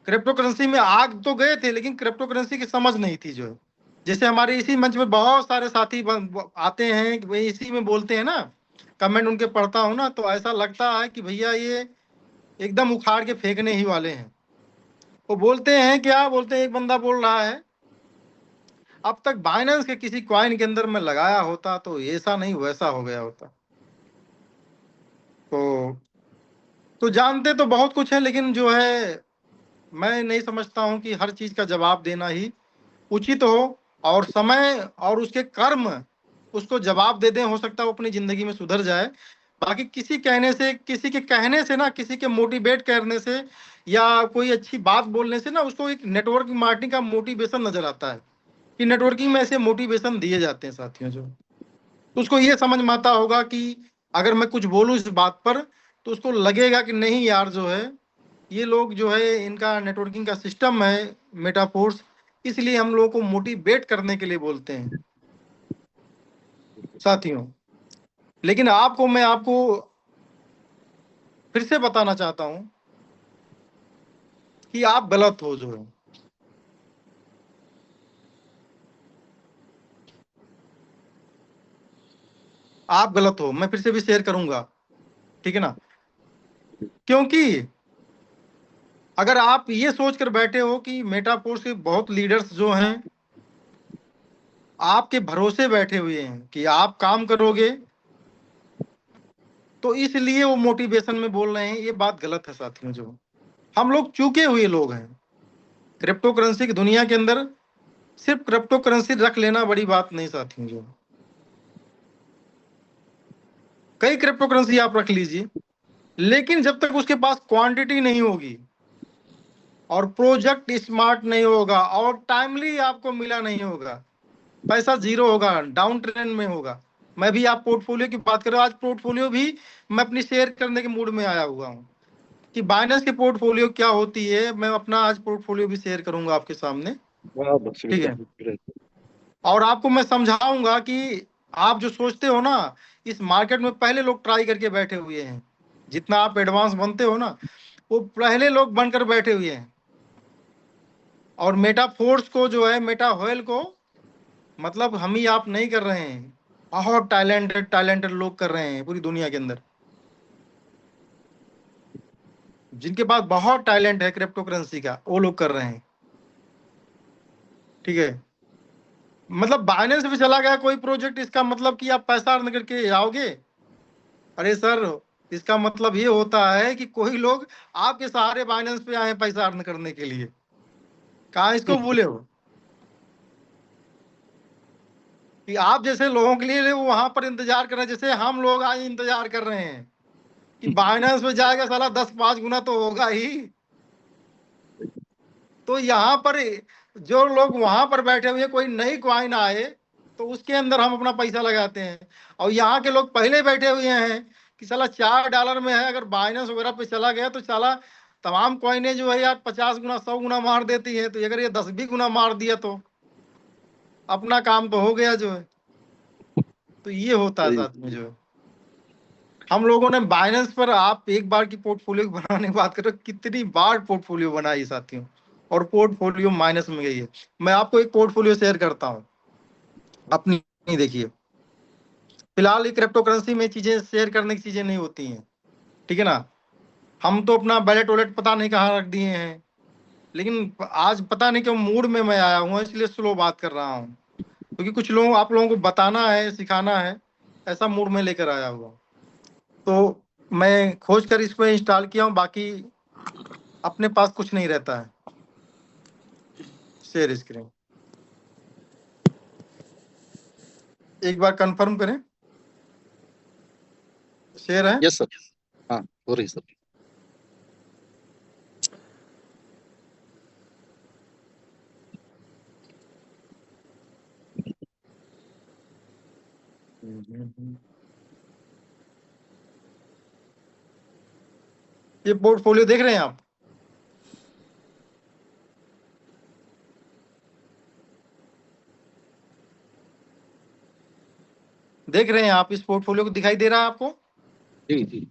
B: क्रिप्टो करेंसी में आग तो गए थे, लेकिन क्रिप्टो करेंसी की समझ नहीं थी जो है। जैसे हमारे इसी मंच में बहुत सारे साथी आते हैं, वही इसी में बोलते हैं ना, कमेंट उनके पढ़ता हूं ना, तो ऐसा लगता है कि भैया ये एकदम उखाड़ के फेंकने ही वाले हैं। वो बोलते हैं, क्या बोलते हैं, एक बंदा बोल रहा है, अब तक बाइनेंस के किसी कॉइन के अंदर मैं लगाया होता तो ऐसा नहीं वैसा हो गया होता। तो जानते तो बहुत कुछ है, लेकिन जो है मैं नहीं समझता हूं कि हर चीज का जवाब देना ही उचित हो, और समय और उसके कर्म उसको जवाब दे दें, हो सकता है वो अपनी जिंदगी में सुधर जाए। बाकी किसी कहने से, किसी के कहने से ना, किसी के मोटिवेट करने से या कोई अच्छी बात बोलने से ना, उसको एक नेटवर्क मार्केटिंग का मोटिवेशन नजर आता है कि नेटवर्किंग में ऐसे मोटिवेशन दिए जाते हैं साथियों। जो तो उसको ये समझ में आता होगा कि अगर मैं कुछ बोलूं इस बात पर तो उसको लगेगा कि नहीं यार, जो है ये लोग जो है इनका नेटवर्किंग का सिस्टम है मेटाफोर्स, इसलिए हम लोगों को मोटिवेट करने के लिए बोलते हैं साथियों। लेकिन मैं आपको फिर से बताना चाहता हूं कि आप गलत हो। जो है आप गलत हो, मैं फिर से भी शेयर करूंगा, ठीक है ना। क्योंकि अगर आप ये सोचकर बैठे हो कि मेटाफोर्स के बहुत लीडर्स जो हैं आपके भरोसे बैठे हुए हैं कि आप काम करोगे, तो इसलिए वो मोटिवेशन में बोल रहे हैं, ये बात गलत है साथियों। जो हम लोग चूके हुए लोग हैं क्रिप्टो करेंसी की दुनिया के अंदर, सिर्फ क्रिप्टो करेंसी रख लेना बड़ी बात नहीं साथियों। जो कई क्रिप्टो करेंसी आप रख लीजिए, लेकिन जब तक उसके पास क्वांटिटी नहीं होगी और प्रोजेक्ट स्मार्ट नहीं होगा और टाइमली आपको मिला नहीं होगा, पैसा जीरो होगा, डाउन ट्रेंड में होगा। मैं भी आप पोर्टफोलियो की बात कर रहा हूं, आज पोर्टफोलियो भी मैं अपनी शेयर करने के मूड में आया हुआ हूं कि बाइनेंस की पोर्टफोलियो क्या होती है। मैं अपना आज पोर्टफोलियो भी शेयर करूंगा आपके सामने,
D: बहुत
B: ठीक है।
D: शुक्रिया।
B: और आपको मैं समझाऊंगा कि आप जो सोचते हो ना, इस मार्केट में पहले लोग ट्राई करके बैठे हुए हैं। जितना आप एडवांस बनते हो ना, वो पहले लोग बनकर बैठे हुए हैं। और मेटा फोर्स को जो है, मेटा होयल को, मतलब हम ही आप नहीं कर रहे हैं, बहुत टैलेंटेड टैलेंटेड लोग कर रहे हैं पूरी दुनिया के अंदर, जिनके पास बहुत टैलेंट है क्रिप्टो करेंसी का, वो लोग कर रहे हैं, ठीक है। मतलब बाइनेंस भी चला गया कोई प्रोजेक्ट, इसका मतलब कि आप पैसा अर्न करके आओगे? अरे सर, इसका मतलब ये होता है कि कोई लोग आपके सहारे बाइनेंस पे आए हैं पैसा अर्न करने के लिए। कहा इसको भूले हो कि आप जैसे लोगों के लिए वो वहां पर इंतजार कर रहे हैं, जैसे हम लोग आज इंतजार कर रहे हैं कि बाइनेंस में जाएगा साला 10-5 गुना तो होगा ही। तो यहाँ पर जो लोग वहां पर बैठे हुए, कोई नई क्वाइन आए तो उसके अंदर हम अपना पैसा लगाते हैं, और यहाँ के लोग पहले बैठे हुए हैं कि साला $4 में है, अगर बाइनेंस वगैरह पे चला गया तो साला तमाम क्वाइने जो है यार 50 गुना 100 गुना मार देती है, तो अगर ये 10 भी गुना मार दिया तो अपना काम तो हो गया। जो है तो ये होता है
D: सही।
B: साथ में। जो है हम लोगों ने बाइनेंस पर, आप एक बार की पोर्टफोलियो बनाने की बात करो, कितनी बार पोर्टफोलियो बनाई साथियों, और पोर्टफोलियो माइनस में गई है। मैं आपको एक पोर्टफोलियो शेयर करता हूं अपनी, देखिए। फिलहाल क्रिप्टो करेंसी में चीजें शेयर करने की चीजें नहीं होती हैं, ठीक है ना। हम तो अपना बैलेट वॉलेट पता नहीं कहाँ रख दिए हैं, लेकिन आज पता नहीं क्यों मूड में मैं आया हूँ, इसलिए स्लो बात कर रहा हूँ, क्योंकि कुछ लोग, आप लोगों को बताना है, सिखाना है, ऐसा मूड में लेकर आया हुआ। तो मैं खोज कर इसको इंस्टॉल किया हूँ, बाकी अपने पास कुछ नहीं रहता है। शेयर स्क्रीन एक बार कंफर्म करें, शेयर है।
D: Yes sir. हाँ, हो रही सर।
B: ये पोर्टफोलियो देख रहे हैं आप? देख रहे हैं आप इस पोर्टफोलियो को? दिखाई दे रहा है आपको?
D: जी जी।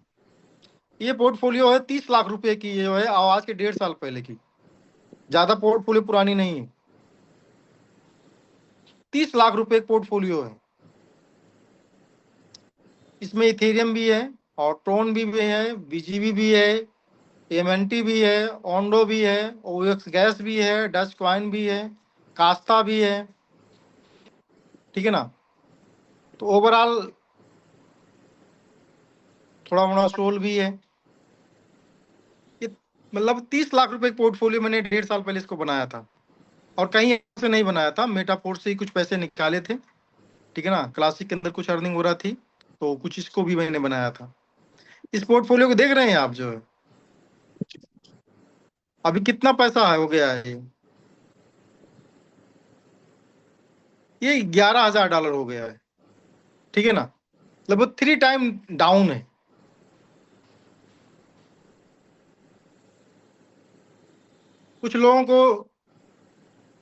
B: ये पोर्टफोलियो है 30 लाख रुपए की, जो है आज के 1.5 साल पहले की, ज्यादा पोर्टफोलियो पुरानी नहीं है। 30 लाख रुपए पोर्टफोलियो है। इसमें इथेरियम भी है और ट्रोन भी है, बीजीबी भी है, एमएनटी भी है, ओंडो भी है, ओएक्स गैस भी है, डच क्वाइन भी है, कास्ता भी है, ठीक है ना। तो ओवरऑल थोड़ा मोड़ा सोल भी है। ये मतलब 30 लाख रुपए पोर्टफोलियो मैंने 1.5 साल पहले इसको बनाया था, और कहीं से नहीं बनाया था, मेटापोर्ट से ही कुछ पैसे निकाले थे, ठीक है ना। क्लासिक के अंदर कुछ अर्निंग हो रहा थी, तो कुछ इसको भी मैंने बनाया था। इस पोर्टफोलियो को देख रहे हैं आप जो है, अभी कितना पैसा है हो गया है ये $11,000 हो गया है, ठीक है ना। लगभग 3 टाइम डाउन है। कुछ लोगों को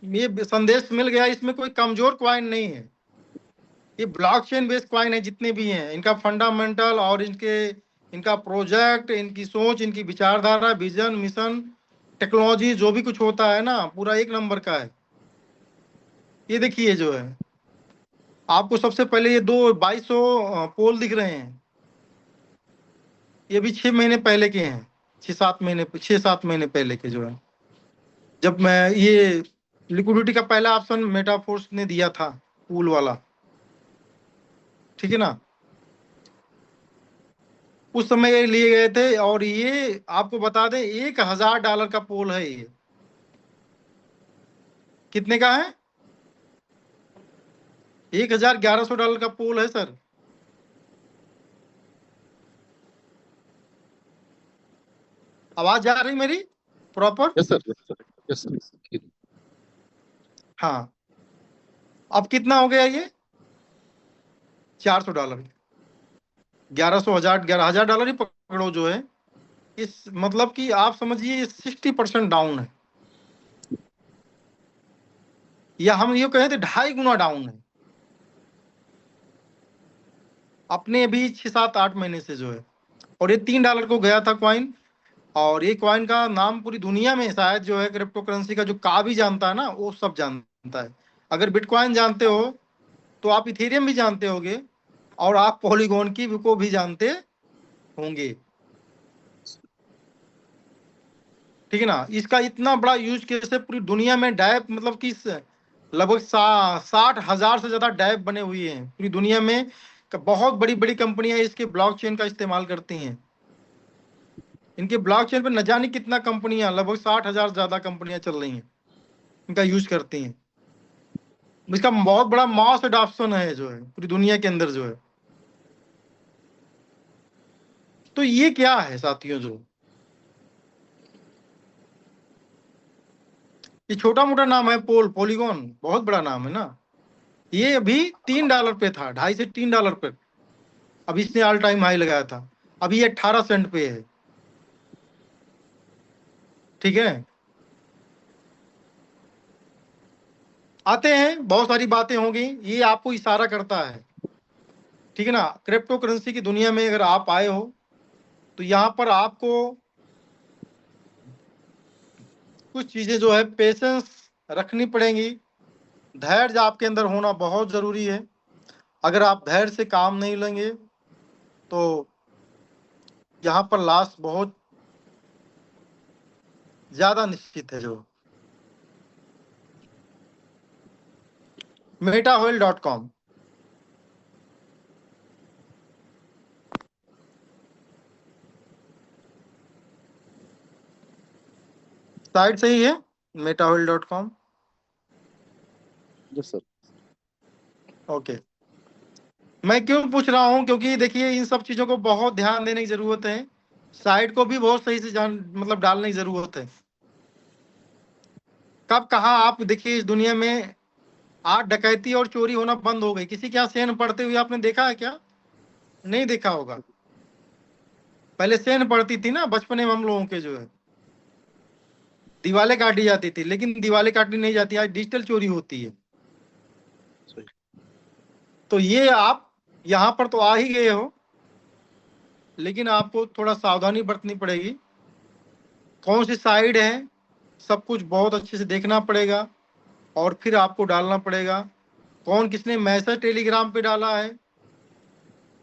B: ये संदेश मिल गया, इसमें कोई कमजोर क्वाइन नहीं है, ये ब्लॉकचेन बेस्ड क्वाइन है जितने भी हैं, इनका फंडामेंटल और इनका प्रोजेक्ट, इनकी सोच, इनकी विचारधारा, विजन, मिशन, टेक्नोलॉजी, जो भी कुछ होता है ना, पूरा एक नंबर का है। ये देखिए जो है, आपको सबसे पहले ये 2200 पोल दिख रहे हैं, ये भी 6 महीने पहले के हैं, 6-7 महीने पहले के जो है, जब मैं ये लिक्विडिटी का पहला ऑप्शन मेटाफोर्स ने दिया था, पूल वाला, ठीक है ना। उस समय ये लिए गए थे, और ये आपको बता दें $1,000 का पोल है। ये कितने का है? $1,1100 का पोल है सर। आवाज जा रही मेरी proper?
D: Yes sir, yes sir, yes sir.
B: हाँ, अब कितना हो गया ये? $400, 1100, $1,000 ही पकड़ो जो है। इस मतलब कि आप समझिए 60% डाउन है, या हम ये कहें तो 2.5 गुना डाउन है अपने भी 6-7-8 महीने से जो है। और ये $3 को गया था क्वाइन, और ये क्वाइन का नाम पूरी दुनिया में शायद जो है क्रिप्टो करेंसी का, जो का भी जानता है ना, वो सब जानता है। अगर बिटकॉइन जानते हो तो आप इथेरियम भी जानते होंगे, और आप पॉलीगॉन की को भी जानते होंगे, ठीक है ना। इसका इतना बड़ा यूज केस है पूरी दुनिया में। डैप मतलब कि लगभग 60,000 से ज्यादा डैप बने हुए हैं पूरी दुनिया में। बहुत बड़ी बड़ी कंपनियां इसके ब्लॉकचेन का इस्तेमाल करती हैं। इनके ब्लॉकचेन पे न जाने कितना कंपनियां, लगभग 60,000 से ज्यादा कंपनियां चल रही हैं, इनका यूज करती हैं। इसका बहुत बड़ा मास अडॉप्शन है जो है पूरी दुनिया के अंदर जो है। तो ये क्या है साथियों, जो ये छोटा मोटा नाम है पॉलीगॉन, बहुत बड़ा नाम है ना। ये अभी $3 पे था, 2.5 से $3 पे। अभी इसने ऑल टाइम हाई लगाया था, अभी ये 18 सेंट पे है, ठीक है। आते हैं, बहुत सारी बातें होंगी, ये आपको इशारा करता है, ठीक है ना। क्रिप्टो करेंसी की दुनिया में अगर आप आए हो तो यहाँ पर आपको कुछ चीजें जो है पेशेंस रखनी पड़ेंगी, धैर्य आपके अंदर होना बहुत जरूरी है। अगर आप धैर्य से काम नहीं लेंगे तो यहाँ पर लॉस बहुत ज्यादा निश्चित है। जो metahoil.com साइट सही है, metahoil.com।
A: Yes sir.
B: ओके, मैं क्यों पूछ रहा हूँ, क्योंकि देखिए इन सब चीजों को बहुत ध्यान देने की जरूरत है, साइट को भी बहुत सही से जान मतलब डालने की जरूरत है। कब कहाँ आप देखिए इस दुनिया में आज डकैती और चोरी होना बंद हो गई। किसी के यहाँ सेन पड़ते हुए आपने देखा है क्या? नहीं देखा होगा। पहले सेन पड़ती थी ना बचपन में हम लोगों के जो है, दीवारें काटी जाती थी, लेकिन दीवारें काटनी नहीं जाती, आज डिजिटल चोरी होती है। तो ये आप यहाँ पर तो आ ही गए हो, लेकिन आपको थोड़ा सावधानी बरतनी पड़ेगी। कौन सी साइड है, सब कुछ बहुत अच्छे से देखना पड़ेगा, और फिर आपको डालना पड़ेगा। कौन किसने मैसेज टेलीग्राम पे डाला है,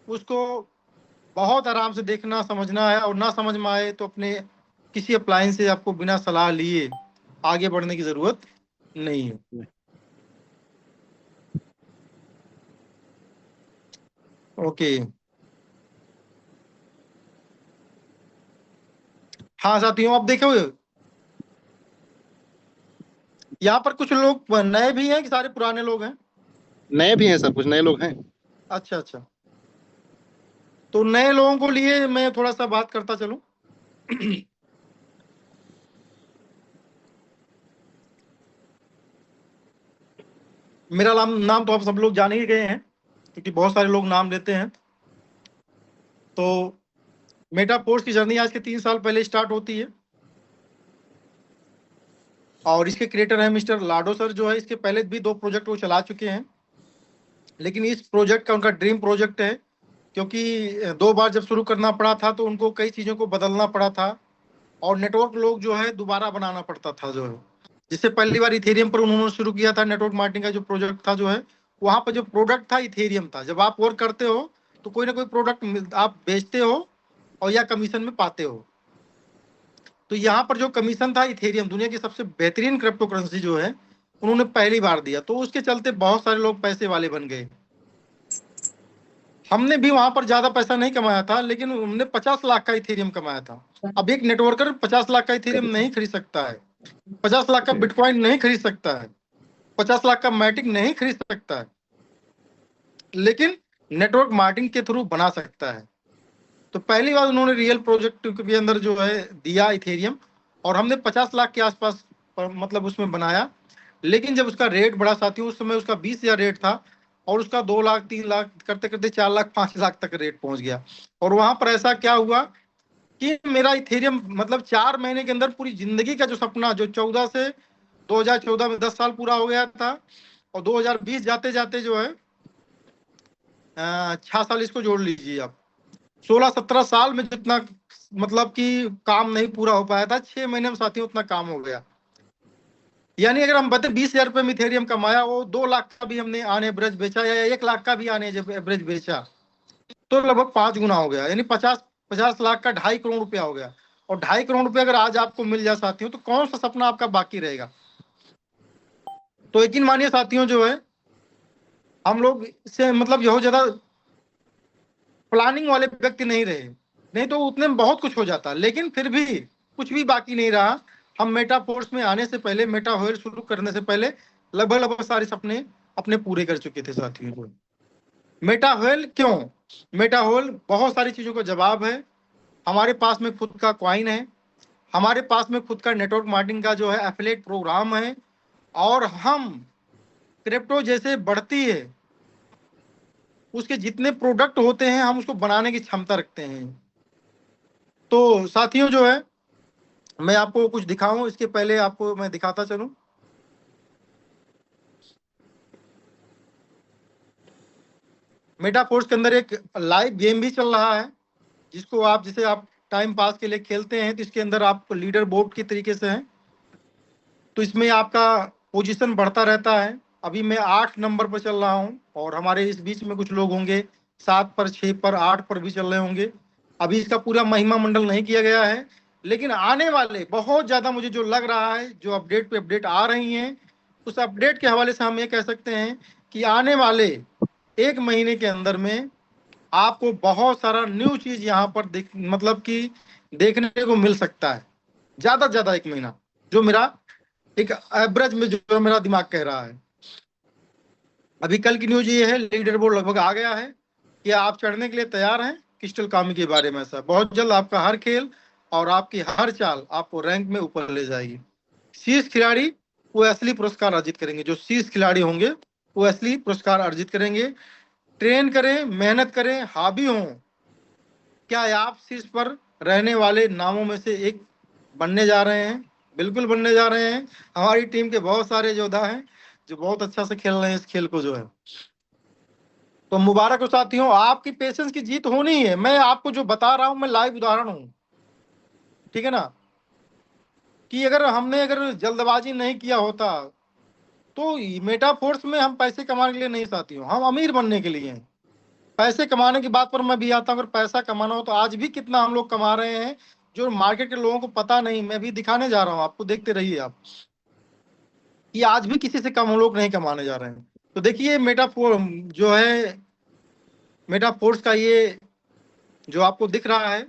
B: उसको बहुत आराम से देखना समझना है, और ना समझ में आए तो अपने किसी अप्लायंस से आपको बिना सलाह लिए आगे बढ़ने की जरूरत नहीं है। ओके, हाँ साथियों, अब देखो यहाँ पर कुछ लोग नए भी हैं कि सारे पुराने लोग हैं?
A: नए भी हैं सर, कुछ नए लोग हैं।
B: अच्छा अच्छा, तो नए लोगों को लिए मैं थोड़ा सा बात करता चलूं। मेरा नाम तो आप सब लोग जान ही गए हैं, क्योंकि बहुत सारे लोग नाम लेते हैं। तो मेटाफोर्स की जर्नी आज के 3 साल पहले स्टार्ट होती है, और इसके क्रिएटर हैं मिस्टर लाडो सर, जो है इसके पहले भी 2 प्रोजेक्ट वो चला चुके हैं, लेकिन इस प्रोजेक्ट का उनका ड्रीम प्रोजेक्ट है, क्योंकि 2 बार जब शुरू करना पड़ा था तो उनको कई चीज़ों को बदलना पड़ा था, और नेटवर्क लोग जो है दोबारा बनाना पड़ता था जो है। जिससे पहली बार इथेरियम पर उन्होंने शुरू किया था नेटवर्क मार्केटिंग का जो प्रोजेक्ट था जो है, वहाँ पर जो प्रोडक्ट था इथेरियम था। जब आप वर्क करते हो तो कोई ना कोई प्रोडक्ट आप बेचते हो और या कमीशन में पाते हो। तो यहाँ पर जो कमीशन था इथेरियम, दुनिया की सबसे बेहतरीन क्रिप्टो करेंसी जो है, उन्होंने पहली बार दिया, तो उसके चलते बहुत सारे लोग पैसे वाले बन गए। हमने भी वहां पर ज्यादा पैसा नहीं कमाया था, लेकिन हमने 50 लाख का इथेरियम कमाया था। अब एक नेटवर्कर 50 लाख का इथेरियम नहीं खरीद सकता है, 50 लाख का बिटकॉइन नहीं खरीद सकता है, 50 लाख का मैटिक नहीं खरीद सकता है, लेकिन नेटवर्क मार्केटिंग के थ्रू बना सकता है। तो पहली बार उन्होंने रियल प्रोजेक्ट के अंदर जो है दिया इथेरियम, और हमने 50 लाख के आसपास मतलब उसमें बनाया। लेकिन जब उसका रेट बढ़ा साथियों, उस समय उसका 20,000 रेट था, और उसका 2 लाख 3 लाख करते करते 4 लाख 5 लाख तक रेट पहुंच गया। और वहां पर ऐसा क्या हुआ कि मेरा इथेरियम मतलब 4 महीने के अंदर पूरी जिंदगी का जो सपना, जो 14 से 2014 में 10 साल पूरा हो गया था, और 2020 जाते जाते जो है 6 साल इसको जोड़ लीजिए आप, 16-17 साल में जितना मतलब कि काम नहीं पूरा हो पाया था, 6 महीने में साथियों उतना काम हो गया। यानी अगर हम बता 20,000 रुपये में इथेरियम कमाया, वो 2 लाख का भी हमने आने एवरेज बेचा, या 1 लाख का भी आने एवरेज बेचा, तो लगभग 5 गुना हो गया। यानी 50 लाख का 2.5 करोड़ रुपया हो गया। और 2.5 करोड़ रुपया अगर आज आपको मिल जाए साथियों, तो कौन सा सपना आपका बाकी रहेगा? तो यकीन मानिए साथियों, जो है हम लोग से मतलब यहो ज्यादा प्लानिंग वाले व्यक्ति नहीं रहे, नहीं तो उतने में बहुत कुछ हो जाता, लेकिन फिर भी कुछ भी बाकी नहीं रहा। हम मेटाफोर्स में आने से पहले, मेटा होयल शुरू करने से पहले लगभग लगभग सारे सपने अपने पूरे कर चुके थे साथियों को। मेटा होयल क्यों? मेटा होयल बहुत सारी चीजों का जवाब है। हमारे पास में खुद का कॉइन है, हमारे पास में खुद का नेटवर्क मार्केटिंग का जो है एफिलिएट प्रोग्राम है, और हम क्रिप्टो जैसे बढ़ती है उसके जितने प्रोडक्ट होते हैं हम उसको बनाने की क्षमता रखते हैं। तो साथियों जो है मैं आपको कुछ दिखाऊं, इसके पहले आपको मैं दिखाता चलूं। मेटाफोर्स के अंदर एक लाइव गेम भी चल रहा है, जिसे आप टाइम पास के लिए खेलते हैं। तो इसके अंदर आप लीडर बोर्ड की तरीके से हैं, तो इसमें आपका पोजीशन बढ़ता रहता है। अभी मैं 8 नंबर पर चल रहा हूं, और हमारे इस बीच में कुछ लोग होंगे 7 पर, 6 पर, 8 पर भी चल रहे होंगे। अभी इसका पूरा महिमा मंडल नहीं किया गया है, लेकिन आने वाले बहुत ज्यादा मुझे जो लग रहा है, जो अपडेट पे अपडेट आ रही हैं, उस अपडेट के हवाले से हम ये कह सकते हैं कि आने वाले 1 महीने के अंदर में आपको बहुत सारा न्यू चीज यहाँ पर मतलब कि देखने को मिल सकता है। ज्यादा से ज्यादा 1 महीना, जो मेरा एक एवरेज में जो मेरा दिमाग कह रहा है। अभी कल की न्यूज ये है, लीडर बोर्ड लगभग आ गया है। क्या आप चढ़ने के लिए तैयार हैं क्रिस्टल कामी के बारे में? ऐसा बहुत जल्द आपका हर खेल और आपकी हर चाल आपको रैंक में ऊपर ले जाएगी। शीर्ष खिलाड़ी वो असली पुरस्कार अर्जित करेंगे, जो शीर्ष खिलाड़ी होंगे वो असली पुरस्कार अर्जित करेंगे। ट्रेन करें, मेहनत करें, हावी हों, क्या आप शीर्ष पर रहने वाले नामों में से एक बनने जा रहे हैं? बिल्कुल बनने जा रहे हैं। हमारी टीम के बहुत सारे योद्धा हैं जो बहुत अच्छा से खेल रहे हैं इस खेल को जो है। तो मुबारक हो साथियों, आपकी पेशेंस की जीत होनी है। मैं आपको जो बता रहा हूं मैं लाइव उदाहरण हूं, ठीक है ना? कि अगर जल्दबाजी नहीं किया होता तो मेटाफोर्स में हम पैसे कमाने के लिए नहीं साथियों, हम अमीर बनने के लिए हैं। पैसे कमाने की बात पर मैं भी आता हूं, अगर पैसा कमाना हो तो आज भी कितना हम लोग कमा रहे हैं, जो मार्केट के लोगों को पता नहीं, मैं भी दिखाने जा रहा हूँ आपको, देखते रहिए आप, कि आज भी किसी से कम हम लोग नहीं कमाने जा रहे हैं। तो देखिए मेटाफोर जो है, मेटाफोर्स का ये जो आपको दिख रहा है,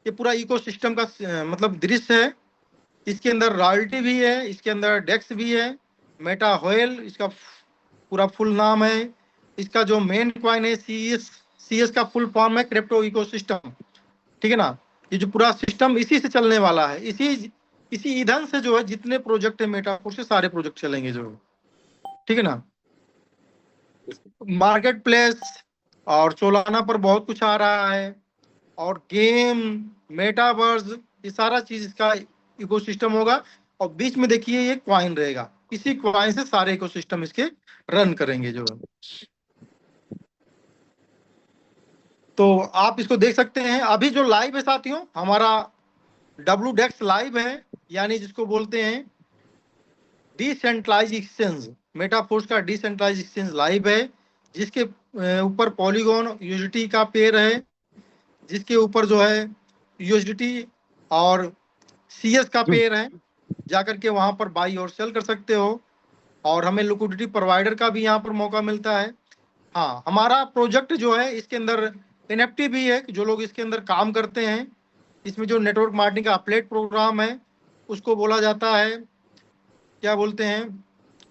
B: ये पूरा इकोसिस्टम का मतलब दृश्य है। इसके अंदर रॉयल्टी भी है, इसके अंदर डेक्स भी है, मेटा होयल इसका पूरा फुल नाम है। इसका जो मेन कॉइन है सीएस का फुल फॉर्म है क्रिप्टो इकोसिस्टम, ठीक है ना। ये जो पूरा सिस्टम इसी से चलने वाला है, इसी ईंधन से जो है जितने प्रोजेक्ट है मेटाफोर्स से सारे प्रोजेक्ट चलेंगे जो, ठीक है ना। मार्केट प्लेस और सोलाना पर बहुत कुछ आ रहा है, और गेम, मेटावर्स, ये सारा चीज इसका इकोसिस्टम होगा। और बीच में देखिए ये क्वाइन रहेगा, इसी क्वाइन से सारे इकोसिस्टम इसके रन करेंगे जो है। तो आप इसको देख सकते हैं। अभी जो लाइव है साथियों, हमारा WDEX लाइव है, यानी जिसको बोलते हैं डिसेंट्रलाइज एक्सचेंज। मेटाफोर्स का डिसेंट्रलाइज एक्सचेंज लाइव है, जिसके ऊपर पॉलीगॉन यूएसडी का पेयर है, जिसके ऊपर जो है यूएसडी और सीएस का पेयर है। जाकर के वहां पर बाई और सेल कर सकते हो, और हमें लिक्विडिटी प्रोवाइडर का भी यहाँ पर मौका मिलता है। हाँ, हमारा प्रोजेक्ट जो है इसके अंदर NFT भी है, जो लोग इसके अंदर काम करते हैं। इसमें जो नेटवर्क मार्केटिंग का अपलेट प्रोग्राम है, उसको बोला जाता है, क्या बोलते हैं,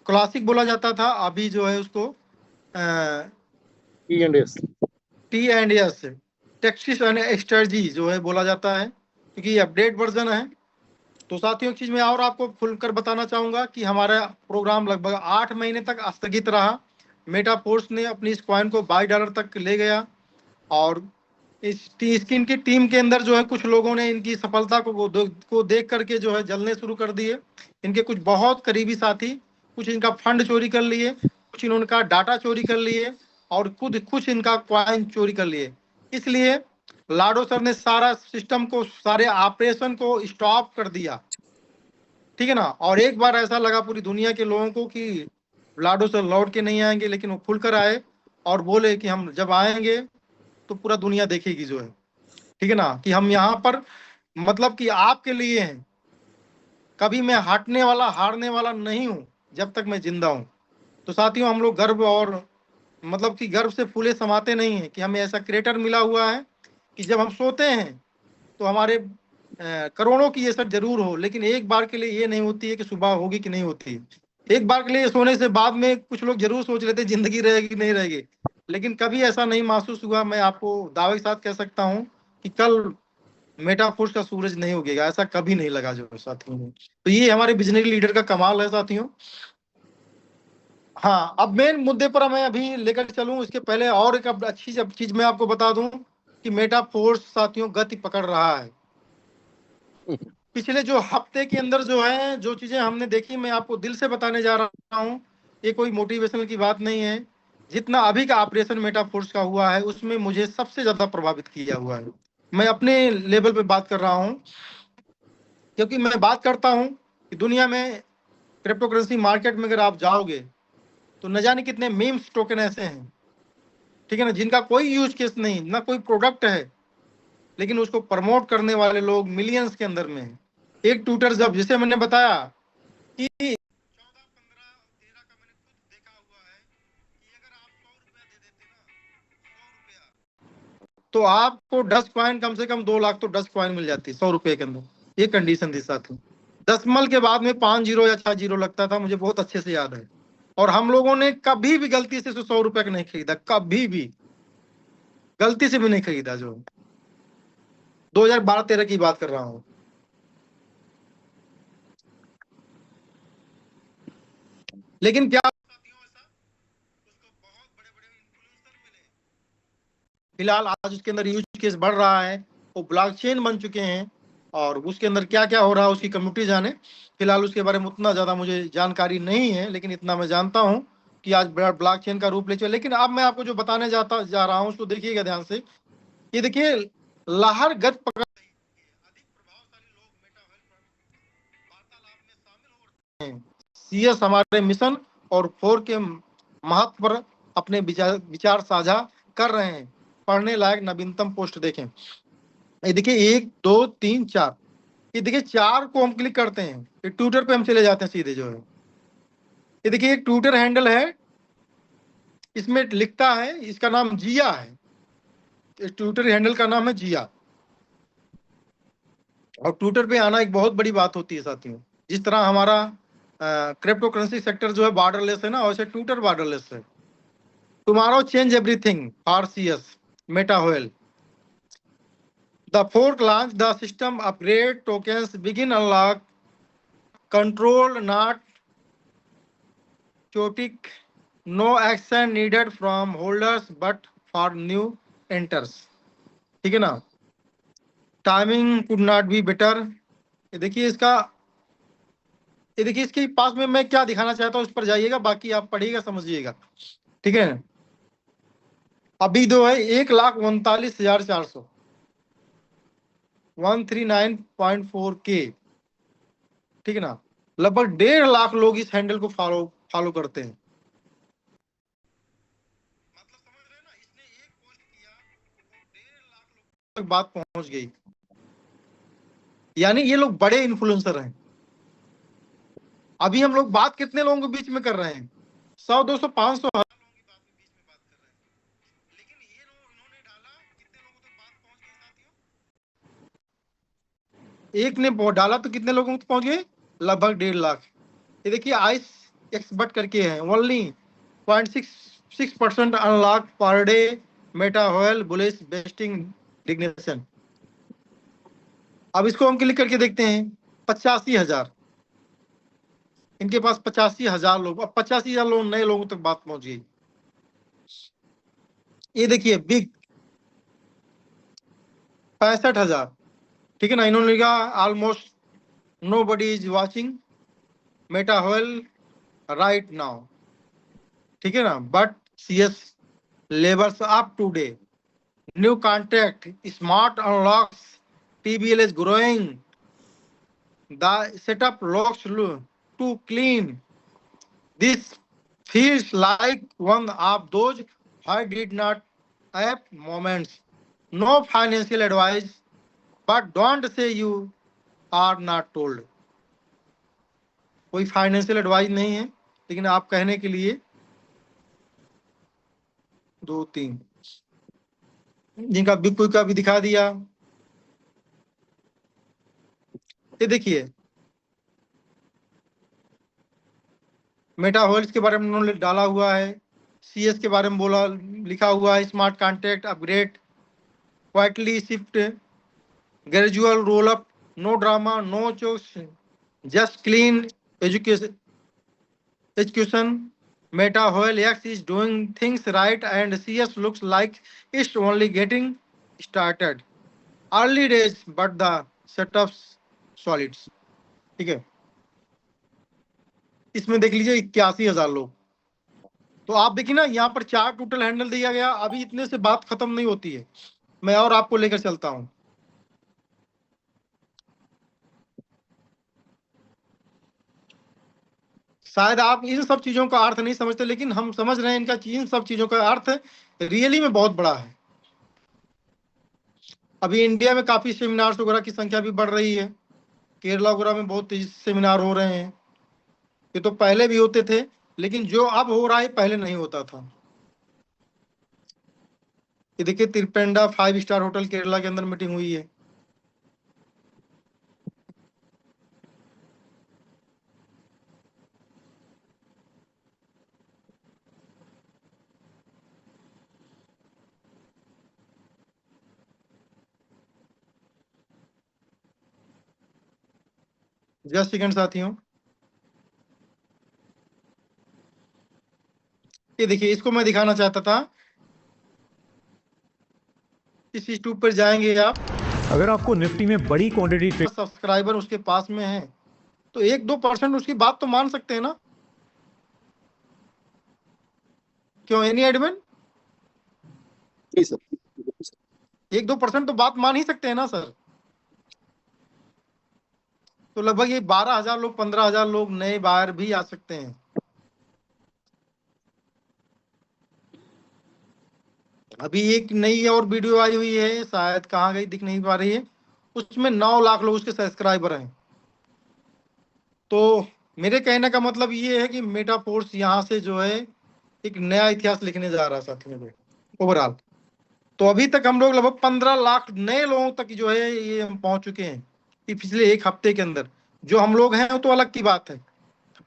B: क्लासिक बोला जाता था, अभी जो है उसको T&S टेक्सिस एंड स्ट्रेटजी जो है बोला जाता है, क्योंकि ये अपडेट वर्जन है। तो साथियों एक चीज मैं और आपको खुलकर बताना चाहूंगा कि हमारा प्रोग्राम लगभग 8 महीने तक स्थगित रहा। मेटाफोर्स ने अपनी इस कॉइन को $22 तक ले गया, और इसकी इनकी टीम के अंदर जो है कुछ लोगों ने इनकी सफलता को देख करके जो है जलने शुरू कर दिए। इनके कुछ बहुत करीबी साथी, कुछ इनका फंड चोरी कर लिए, कुछ इनका डाटा चोरी कर लिए, और कुछ इनका क्वाइन चोरी कर लिए। इसलिए लाडो सर ने सारा सिस्टम को, सारे ऑपरेशन को स्टॉप कर दिया, ठीक है ना। और एक बार ऐसा लगा पूरी दुनिया के लोगों को कि लाडो सर लौट के नहीं आएंगे, लेकिन वो खुलकर आए और बोले कि हम जब आएंगे तो पूरा दुनिया देखेगी जो है, ठीक है ना, कि हम यहाँ पर मतलब कि आपके लिए हैं। कभी मैं हारने वाला नहीं हूँ जब तक मैं जिंदा हूँ। तो साथियों हम लोग गर्व और मतलब कि गर्व से फूले समाते नहीं हैं कि हमें ऐसा क्रिएटर मिला हुआ है कि जब हम सोते हैं तो हमारे करोड़ों की ये सब जरूर हो, लेकिन एक बार के लिए ये नहीं होती है कि सुबह होगी कि नहीं होती है। एक बार के लिए सोने से बाद में कुछ लोग जरूर सोच लेते जिंदगी रहेगी नहीं रहेगी, लेकिन कभी ऐसा नहीं महसूस हुआ। मैं आपको दावे के साथ कह सकता हूँ कि कल मेटाफोर्स का सूरज नहीं उगेगा, ऐसा कभी नहीं लगा जो साथियों। तो ये हमारे विजनरी लीडर का कमाल है साथियों। हाँ, अब मेन मुद्दे पर मैं अभी लेकर चलूं, इसके पहले और एक अच्छी चीज मैं आपको बता दूं कि मेटाफोर्स साथियों गति पकड़ रहा है। पिछले जो हफ्ते के अंदर जो है जो चीजें हमने देखी, मैं आपको दिल से बताने जा रहा हूँ। ये कोई मोटिवेशनल की बात नहीं है। जितना अभी का ऑपरेशन मेटाफोर्स का हुआ है, उसमें मुझे सबसे ज्यादा प्रभावित किया हुआ है। मैं अपने लेवल पे बात कर रहा हूँ, क्योंकि मैं बात करता हूँ कि दुनिया में क्रिप्टो करेंसी मार्केट में अगर आप जाओगे तो न जाने कितने मीम्स टोकन ऐसे हैं, ठीक है ना, जिनका कोई यूज केस नहीं, ना कोई प्रोडक्ट है, लेकिन उसको प्रमोट करने वाले लोग मिलियंस के अंदर में हैं। एक ट्विटर जब, जिसे मैंने बताया कि 14, 15, 13 का मैंने खुद देखा हुआ है कि अगर आप 100 रुपया दे देते ना, 100 रुपया, तो आपको 10 कॉइन, कम से कम 2 लाख तो 10 कॉइन मिल जाती है 100 रुपये के अंदर। ये कंडीशन थी साथियों। 10 के बाद में 5 जीरो या 6 जीरो लगता था, मुझे बहुत अच्छे से याद है। और हम लोगों ने कभी भी गलती से 100 रुपए का नहीं खरीदा, कभी भी गलती से भी नहीं खरीदा। जो 2012-13 की बात कर रहा हूं। लेकिन क्या साथियों, ऐसा उसको बहुत बड़े बड़े इन्फ्लुएंसर मिले। फिलहाल आज उसके अंदर यूज केस बढ़ रहा है, वो ब्लॉकचेन बन चुके हैं, और उसके अंदर क्या क्या हो रहा है उसकी कम्युनिटी जाने। फिलहाल उसके बारे में उतना ज्यादा मुझे जानकारी नहीं है, लेकिन इतना मैं जानता हूं कि आज ब्लॉकचेन का रूप ले चुका। लेकिन अब मैं आपको जो बताने जा रहा हूं उसको देखिएगा ध्यान से। ये देखिए, लहर गति पकड़ रही है। अधिक प्रभावशाली लोग मेटावर्स पर वार्तालाप में शामिल हो रहे हैं। सीएस हमारे मिशन और 4 के महत्व पर अपने विचार साझा कर रहे हैं। पढ़ने लायक नवीनतम पोस्ट देखें। ये देखिए 1 2 3 4, ये देखिए 4 को हम क्लिक करते हैं, ये ट्विटर पे हम चले जाते हैं सीधे जो है। ये देखिए एक ट्विटर हैंडल है, इसमें लिखता है, इसका नाम जिया है, इस ट्विटर हैंडल का नाम है जिया। और ट्विटर पे आना एक बहुत बड़ी बात होती है साथियों। जिस तरह हमारा क्रिप्टो करेंसी सेक्टर जो है बॉर्डरलेस है ना, वैसे ट्विटर बॉर्डरलेस है। Tomorrow change everything for CS Meta whale. The fork launch, the system upgrade, tokens begin unlock, control not chaotic, no action needed from holders but for new enters। ठीक है ना, timing could not be better. ये देखिए इसका, ये देखिए इसके पास में मैं क्या दिखाना चाहता हूँ, उस पर जाइएगा, बाकी आप पढ़िएगा समझिएगा। ठीक है, अभी जो है 1,39,400 139.4K। ठीक है ना, लगभग 1.5 लाख लोग इस हैंडल को फॉलो करते हैं। मतलब समझ रहे हैं ना, इसने एक पोस्ट किया तो 1.5 लाख लोग तक बात पहुंच गई। यानी ये लोग बड़े इन्फ्लुएंसर हैं। अभी हम लोग बात कितने लोगों के बीच में कर रहे हैं? 100 200 500 लोगों की बीच में बात कर रहे हैं। लेकिन ये लोग, इन्होंने डाला, कितने लोगों तक बात पहुंच गई साथियों? एक ने डाला तो कितने लोगों तक पहुंच गए? लगभग 1.5 लाख। ये देखिए आइस एक्सबर्ट करके है, only 0.66% unlock per day, meta whale bullish vesting डिग्नेशन। अब इसको हम क्लिक करके देखते हैं, 85,000 इनके पास, 85,000 लोग, अब 85,000 लोग नए लोगों तक बात पहुंच गई। ये देखिए बिग 65,000। ठीक है ना, इन्होंने लिखा almost nobody is watching meta whale right now. ठीक है ना, but CS labours up today, new contract, smart unlocks, TBL is growing, the setup looks too clean, this feels like one of those I did not have moments, no financial advice, but don't say you are not told। कोई financial advice नहीं है, लेकिन आप कहने के लिए 2 3 जिनका big का भी दिखा दिया। ये देखिए मेटा व्हेल्स के बारे में उन्होंने डाला हुआ है, सीएस के बारे में बोला, लिखा हुआ है, smart contract upgrade, quietly shift, gradual roll up, no drama, no chokes, just clean education. Meta whale X is doing things right and CS looks like it's only getting started, early days but the setups solids। ठीक है, इसमें देख लीजिए 81,000 लोग। तो आप देखिए ना, यहाँ पर 4 टोटल हैंडल दिया गया। अभी इतने से बात खत्म नहीं होती है, मैं और आपको लेकर चलता हूं। शायद आप इन सब चीजों का अर्थ नहीं समझते, लेकिन हम समझ रहे हैं इनका, इन सब चीजों का अर्थ रियली में बहुत बड़ा है। अभी इंडिया में काफी सेमिनार्स वगैरह की संख्या भी बढ़ रही है, केरला वगैरह में बहुत तेजी से सेमिनार हो रहे हैं। ये तो पहले भी होते थे, लेकिन जो अब हो रहा है पहले नहीं होता था। ये देखिए त्रिपेंडा 5 स्टार होटल केरला के अंदर मीटिंग हुई है। जस्ट सेकंड साथियों, ये देखिए इसको मैं दिखाना चाहता था। इस यूट्यूब पर जाएंगे आप,
E: अगर आपको निफ्टी में बड़ी क्वांटिटी
B: सब्सक्राइबर उसके पास में है तो 1-2% उसकी बात तो मान सकते हैं ना? क्यों एनी एडमिन?
A: जी सर।
B: 1-2% तो बात मान ही सकते हैं ना सर? तो लगभग ये 12,000 लोग, 15,000 लोग नए बायर भी आ सकते हैं। अभी एक नई और वीडियो आई हुई है, शायद कहाँ गई दिख नहीं पा रही है, उसमें 9 लाख लोग उसके सब्सक्राइबर हैं। तो मेरे कहने का मतलब ये है कि मेटाफोर्स यहाँ से जो है एक नया इतिहास लिखने जा रहा है साथियों में ओवरऑल। तो अभी तक हम लोग लगभग 15 लाख नए लोगों तक जो है ये हम पहुंच चुके हैं कि पिछले एक हफ्ते के अंदर। जो हम लोग हैं तो अलग की बात है,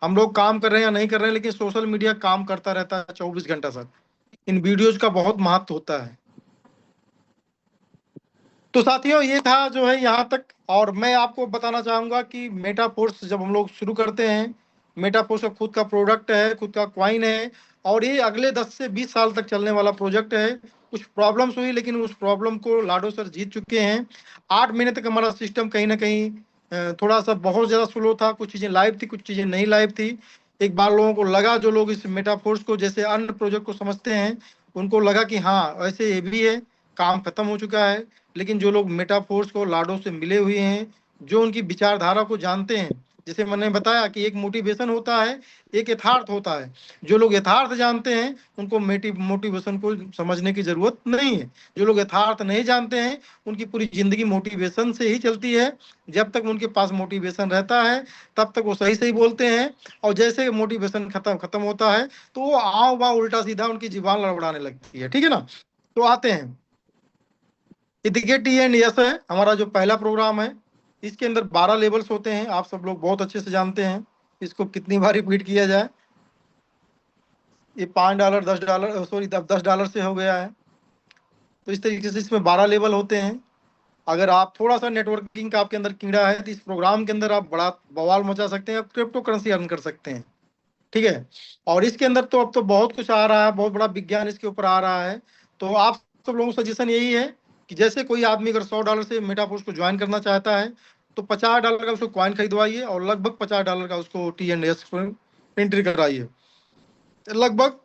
B: हम लोग काम कर रहे हैं या नहीं कर रहे हैं, लेकिन सोशल मीडिया काम करता रहता है 24 घंटा सर। इन वीडियोज का बहुत महत्व होता है। तो साथियों ये था जो है यहाँ तक। और मैं आपको बताना चाहूंगा कि मेटाफोर्स जब हम लोग शुरू करते हैं, मेटाफोर्स का खुद का प्रोडक्ट है, खुद का क्वाइन है, और ये अगले 10 से 20 साल तक चलने वाला प्रोजेक्ट है। कुछ प्रॉब्लम्स हुई, लेकिन उस प्रॉब्लम को लाडो सर जीत चुके हैं। 8 महीने तक हमारा सिस्टम कहीं ना कहीं थोड़ा सा बहुत ज्यादा स्लो था, कुछ चीजें लाइव थी, कुछ चीजें नहीं लाइव थी। एक बार लोगों को लगा, जो लोग इस मेटाफोर्स को जैसे अन्य प्रोजेक्ट को समझते हैं, उनको लगा कि हाँ ऐसे ये भी है, काम खत्म हो चुका है। लेकिन जो लोग मेटाफोर्स को लाडो से मिले हुए हैं, जो उनकी विचारधारा को जानते हैं, जैसे मैंने बताया कि एक मोटिवेशन होता है, एक यथार्थ होता है। जो लोग यथार्थ जानते हैं उनको मोटिवेशन को समझने की जरूरत नहीं है। जो लोग यथार्थ नहीं जानते हैं उनकी पूरी जिंदगी मोटिवेशन से ही चलती है। जब तक उनके पास मोटिवेशन रहता है तब तक वो सही सही बोलते हैं, और जैसे मोटिवेशन खत्म होता है तो वो आओ वाह उल्टा सीधा उनकी जीवान लड़बड़ाने लगती है। ठीक है ना। तो आते हैं, TNS है हमारा जो पहला प्रोग्राम है। इसके अंदर 12 लेवल्स होते हैं, आप सब लोग बहुत अच्छे से जानते हैं। इसको कितनी बार रिपीट किया जाए, ये $5 $10 सॉरी $10 से हो गया है। तो इस तरीके से इसमें 12 लेवल होते हैं। अगर आप थोड़ा सा नेटवर्किंग का आपके अंदर कीड़ा है तो इस प्रोग्राम के अंदर आप बड़ा बवाल मचा सकते हैं, आप क्रिप्टो करेंसी अर्न कर सकते हैं। ठीक है। और इसके अंदर तो अब तो बहुत कुछ आ रहा है, बहुत बड़ा विज्ञान इसके ऊपर आ रहा है। तो आप सब लोगों को सजेशन यही है कि जैसे कोई आदमी अगर $100 से मेटाफोर्स को ज्वाइन करना चाहता है तो $50 का उसको कॉइन खरीदवाइए और लगभग $50 का उसको TNS एंट्री कराइए। लगभग